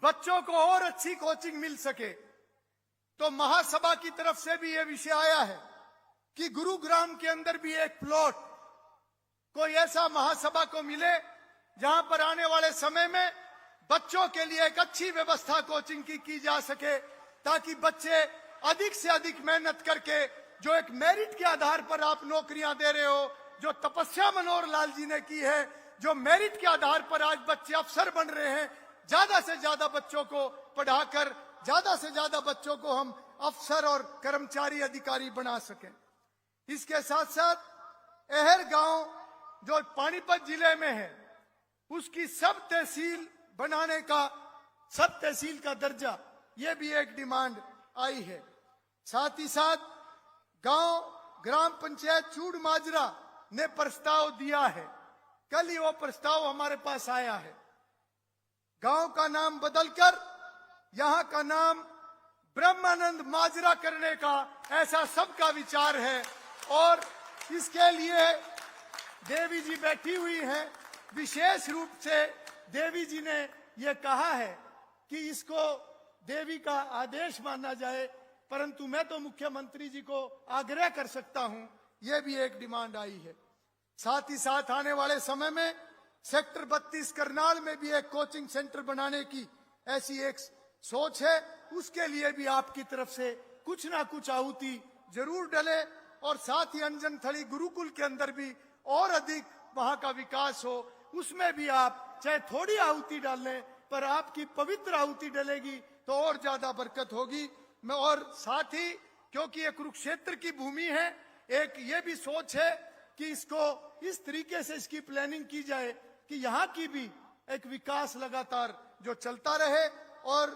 बच्चों को और अच्छी कोचिंग मिल सके, तो महासभा की तरफ से भी यह विषय आया है कि गुरुग्राम के अंदर भी एक प्लॉट कोई ऐसा महासभा को मिले जहां पर आने वाले समय में बच्चों के लिए एक अच्छी व्यवस्था कोचिंग की जा सके, ताकि बच्चे अधिक से अधिक मेहनत करके, जो एक मेरिट के आधार पर आप नौकरियां दे रहे हो, जो तपस्या मनोहर लाल जी ने की है, जो मेरिट के आधार पर आज बच्चे अफसर बन रहे हैं, ज्यादा से ज्यादा बच्चों को पढ़ाकर ज्यादा से ज्यादा बच्चों को हम अफसर और कर्मचारी अधिकारी बना सकें। इसके साथ साथ अहर गांव जो पानीपत जिले में है, उसकी सब तहसील बनाने का, सब तहसील का दर्जा, यह भी एक डिमांड आई है। साथ ही साथ गांव ग्राम पंचायत चूड़ माजरा ने प्रस्ताव दिया है, कल ही वो प्रस्ताव हमारे पास आया है। गांव का नाम बदलकर यहां का नाम ब्रह्मानंद माजरा करने का ऐसा सबका विचार है, और इसके लिए देवी जी बैठी हुई हैं। विशेष रूप से देवी जी ने यह कहा है कि इसको देवी का आदेश माना जाए, परंतु मैं तो मुख्यमंत्री जी को आग्रह कर सकता हूं, यह भी एक डिमांड आई है। साथ ही साथ आने वाले समय में सेक्टर 32 करनाल में भी एक कोचिंग सेंटर बनाने की ऐसी एक सोच है, उसके लिए भी आपकी तरफ से कुछ ना कुछ आहुति जरूर डले, और साथ ही अंजनथली गुरुकुल के अंदर भी और अधिक वहां का विकास हो, उसमें भी आप चाहे थोड़ी आहुति डाल लें, पर आपकी पवित्र आहुति डलेगी तो और ज्यादा बरकत होगी। मैं और साथ ही, क्योंकि ये कुरुक्षेत्र की भूमि है, एक ये भी सोच है कि इसको इस तरीके से इसकी प्लानिंग की जाए कि यहाँ की भी एक विकास लगातार जो चलता रहे, और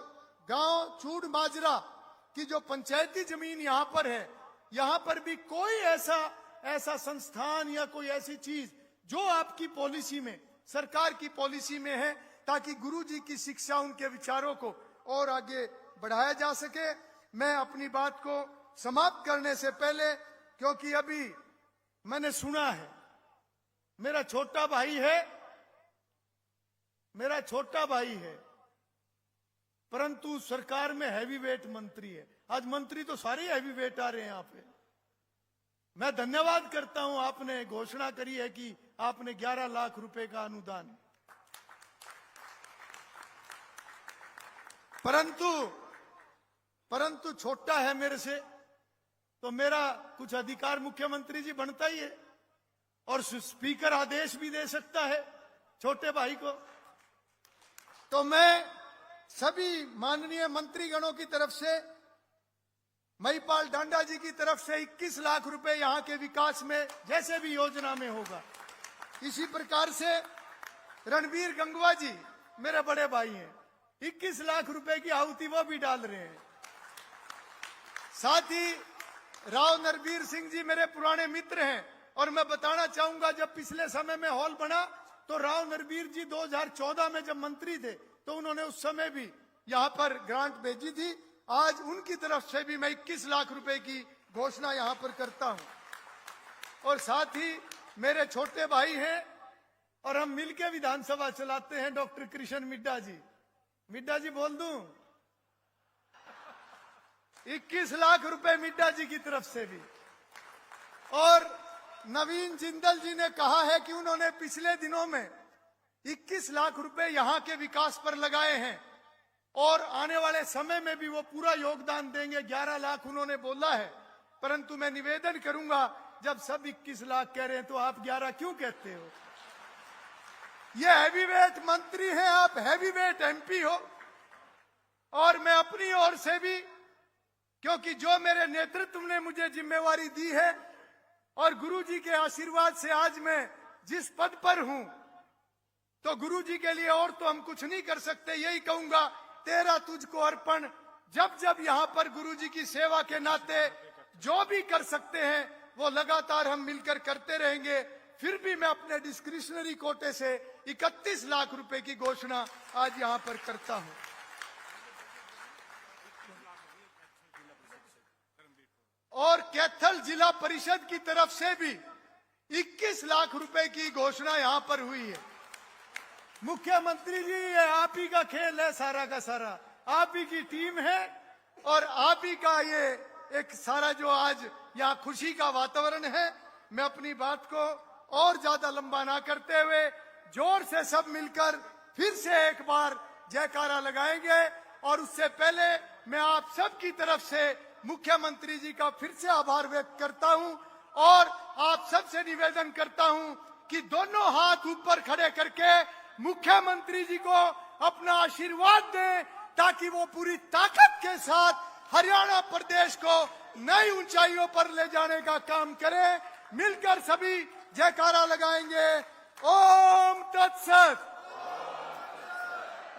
गांव चूड़ माजरा की जो पंचायती जमीन यहाँ पर है, यहाँ पर भी कोई ऐसा संस्थान या कोई ऐसी चीज जो आपकी पॉलिसी में, सरकार की पॉलिसी में है, ताकि गुरु जी की शिक्षा, उनके विचारों को और आगे बढ़ाया जा सके। मैं अपनी बात को समाप्त करने से पहले, क्योंकि अभी मैंने सुना है, मेरा छोटा भाई है, परंतु सरकार में हैवी वेट मंत्री है। आज मंत्री तो सारे हैवी वेट आ रहे हैं यहाँ पे। मैं धन्यवाद करता हूं, आपने घोषणा करी है कि आपने 11 लाख रुपए का अनुदान, परंतु छोटा है मेरे से, तो मेरा कुछ अधिकार मुख्यमंत्री जी बनता ही है, और स्पीकर आदेश भी दे सकता है छोटे भाई को। तो मैं सभी माननीय मंत्रीगणों की तरफ से, महिपाल डांडा जी की तरफ से 21 लाख रुपए यहाँ के विकास में जैसे भी योजना में होगा, इसी प्रकार से रणबीर गंगवा जी मेरे बड़े भाई हैं, 21 लाख रुपए की आहुति वो भी डाल रहे हैं। साथ ही राव नरबीर सिंह जी मेरे पुराने मित्र हैं, और मैं बताना चाहूंगा, जब पिछले समय में हॉल बना तो राव नरबीर जी 2014 में जब मंत्री थे तो उन्होंने उस समय भी यहाँ पर ग्रांट भेजी थी। आज उनकी तरफ से भी मैं 21 लाख रुपए की घोषणा यहाँ पर करता हूं। और साथ ही मेरे छोटे भाई हैं और हम मिलकर विधानसभा चलाते हैं, डॉक्टर कृष्ण मिड्डा जी। मिड्डा जी बोल दूं? 21 लाख रुपए मिड्डा जी की तरफ से भी। और नवीन जिंदल जी ने कहा है कि उन्होंने पिछले दिनों में 21 लाख रुपए यहां के विकास पर लगाए हैं और आने वाले समय में भी वो पूरा योगदान देंगे। 11 लाख उन्होंने बोला है, परंतु मैं निवेदन करूंगा, जब सब 21 लाख कह रहे हैं तो आप 11 क्यों कहते हो? ये हैवीवेट मंत्री हैं, आप हैवीवेट एमपी हो। और मैं अपनी ओर से भी, क्योंकि जो मेरे नेतृत्व ने मुझे जिम्मेवारी दी है और गुरुजी के आशीर्वाद से आज मैं जिस पद पर हूं, तो गुरुजी के लिए और तो हम कुछ नहीं कर सकते। यही कहूंगा, तेरा तुझको अर्पण। जब जब यहाँ पर गुरुजी की सेवा के नाते जो भी कर सकते हैं वो लगातार हम मिलकर करते रहेंगे। फिर भी मैं अपने डिस्क्रिशनरी कोटे से 31 लाख रुपए की घोषणा आज यहाँ पर करता हूं। और कैथल जिला परिषद की तरफ से भी 21 लाख रुपए की घोषणा यहां पर हुई है। मुख्यमंत्री जी, ये आप ही का खेल है, सारा का सारा आप ही की टीम है और आप ही का ये एक सारा जो आज यहाँ खुशी का वातावरण है। मैं अपनी बात को और ज्यादा लंबा ना करते हुए जोर से सब मिलकर फिर से एक बार जयकारा लगाएंगे। और उससे पहले मैं आप सब की तरफ से मुख्यमंत्री जी का फिर से आभार व्यक्त करता हूं और आप सबसे निवेदन करता हूं कि दोनों हाथ ऊपर खड़े करके मुख्यमंत्री जी को अपना आशीर्वाद दें, ताकि वो पूरी ताकत के साथ हरियाणा प्रदेश को नई ऊंचाइयों पर ले जाने का काम करें। मिलकर सभी जयकारा लगाएंगे। ओम तत्सत।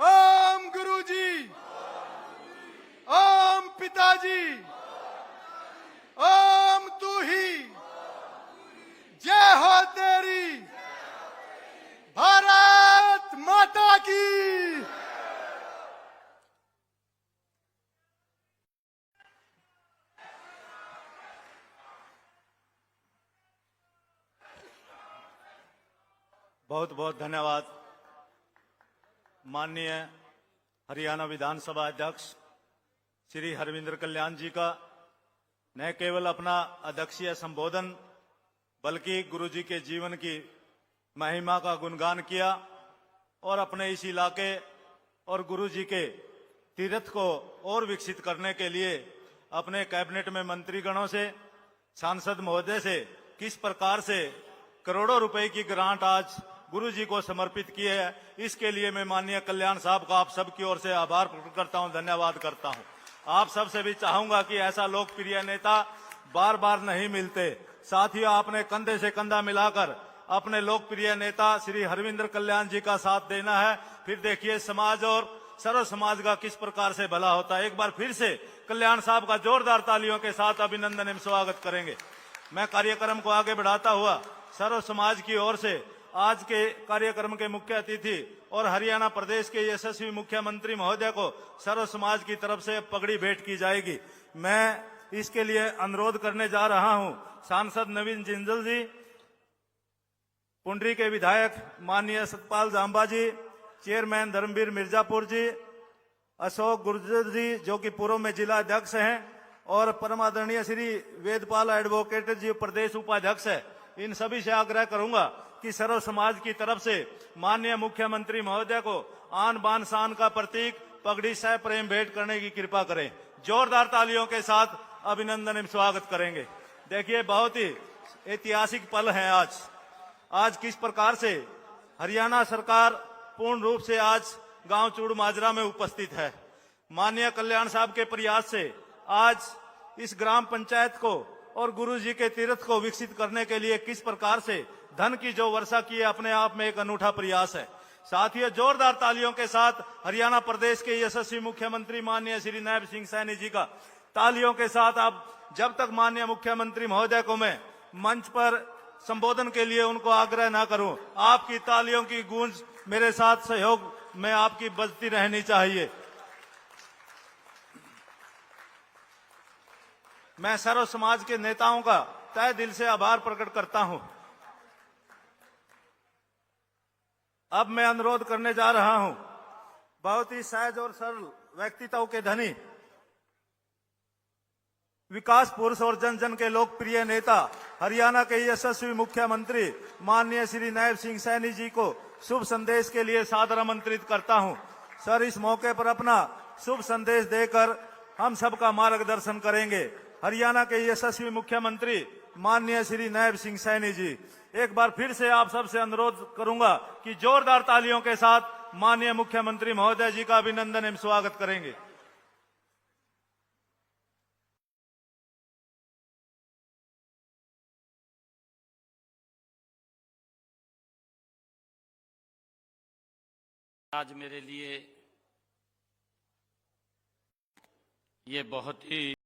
ओम गुरुजी। ओम पिताजी। ओम तू ही। जय हो तेरी। भारत माता की। बहुत बहुत धन्यवाद माननीय हरियाणा विधानसभा अध्यक्ष श्री हरविंद्र कल्याण जी का। न केवल अपना अध्यक्षीय संबोधन बल्कि गुरुजी के जीवन की महिमा का गुणगान किया और अपने इस इलाके और गुरुजी के तीर्थ को और विकसित करने के लिए अपने कैबिनेट में मंत्रीगणों से, सांसद महोदय से किस प्रकार से करोड़ों रुपए की ग्रांट आज गुरुजी को समर्पित किए है, इसके लिए मैं माननीय कल्याण साहब का आप सबकी ओर से आभार प्रकट करता हूं, धन्यवाद करता हूं। आप सबसे भी चाहूंगा कि ऐसा लोकप्रिय नेता बार बार नहीं मिलते। साथियों, आपने कंधे से कंधा मिलाकर अपने लोकप्रिय नेता श्री हरविंद्र कल्याण जी का साथ देना है। फिर देखिए समाज और सर्व समाज का किस प्रकार से भला होता है। एक बार फिर से कल्याण साहब का जोरदार तालियों के साथ अभिनंदन एवं स्वागत करेंगे। मैं कार्यक्रम को आगे बढ़ाता हुआ सर्व समाज की ओर से आज के कार्यक्रम के मुख्य अतिथि और हरियाणा प्रदेश के यशस्वी मुख्यमंत्री महोदय को सर्व समाज की तरफ से पगड़ी भेंट की जाएगी। मैं इसके लिए अनुरोध करने जा रहा हूं सांसद नवीन जिंदल जी, पुंडरी के विधायक माननीय सतपाल जांबा जी, चेयरमैन धर्मवीर मिर्जापुर जी, अशोक गुर्जर जी जो कि पूर्व में जिला अध्यक्ष हैं, और परमादरणीय श्री वेदपाल एडवोकेट जी प्रदेश उपाध्यक्ष है। इन सभी से आग्रह करूंगा कि सर्व समाज की तरफ से माननीय मुख्यमंत्री महोदय को आन बान शान का प्रतीक पगड़ी सह प्रेम भेंट करने की कृपा करें। जोरदार तालियों के साथ अभिनंदन एवं स्वागत करेंगे। देखिए, बहुत ही ऐतिहासिक पल है आज किस प्रकार से हरियाणा सरकार पूर्ण रूप से आज गांव चूड़ माजरा में उपस्थित है। माननीय कल्याण साहब के प्रयास से आज इस ग्राम पंचायत को और गुरुजी के तीर्थ को विकसित करने के लिए किस प्रकार से धन की जो वर्षा की है, अपने आप में एक अनूठा प्रयास है। साथियों, जोरदार तालियों के साथ हरियाणा प्रदेश के यशस्वी मुख्यमंत्री माननीय श्री नायब सिंह सैनी जी का तालियों के साथ। आप जब तक माननीय मुख्यमंत्री महोदय को मैं मंच पर संबोधन के लिए उनको आग्रह ना करूं। आपकी तालियों की गूंज मेरे साथ सहयोग में आपकी बजती रहनी चाहिए। मैं सर्व समाज के नेताओं का तहे दिल से आभार प्रकट करता हूं। अब मैं अनुरोध करने जा रहा हूं बहुत ही सहज और सरल व्यक्तित्व के धनी, विकास पुरुष और जन जन के लोकप्रिय नेता, हरियाणा के यशस्वी मुख्यमंत्री माननीय श्री नायब सिंह सैनी जी को शुभ संदेश के लिए सादर आमंत्रित करता हूं। सर, इस मौके पर अपना शुभ संदेश देकर हम सबका मार्गदर्शन करेंगे। हरियाणा के यशस्वी मुख्यमंत्री माननीय श्री नायब सिंह सैनी जी, एक बार फिर से आप सबसे अनुरोध करूंगा कि जोरदार तालियों के साथ माननीय मुख्यमंत्री महोदय जी का अभिनंदन एवं स्वागत करेंगे। आज मेरे लिए ये बहुत ही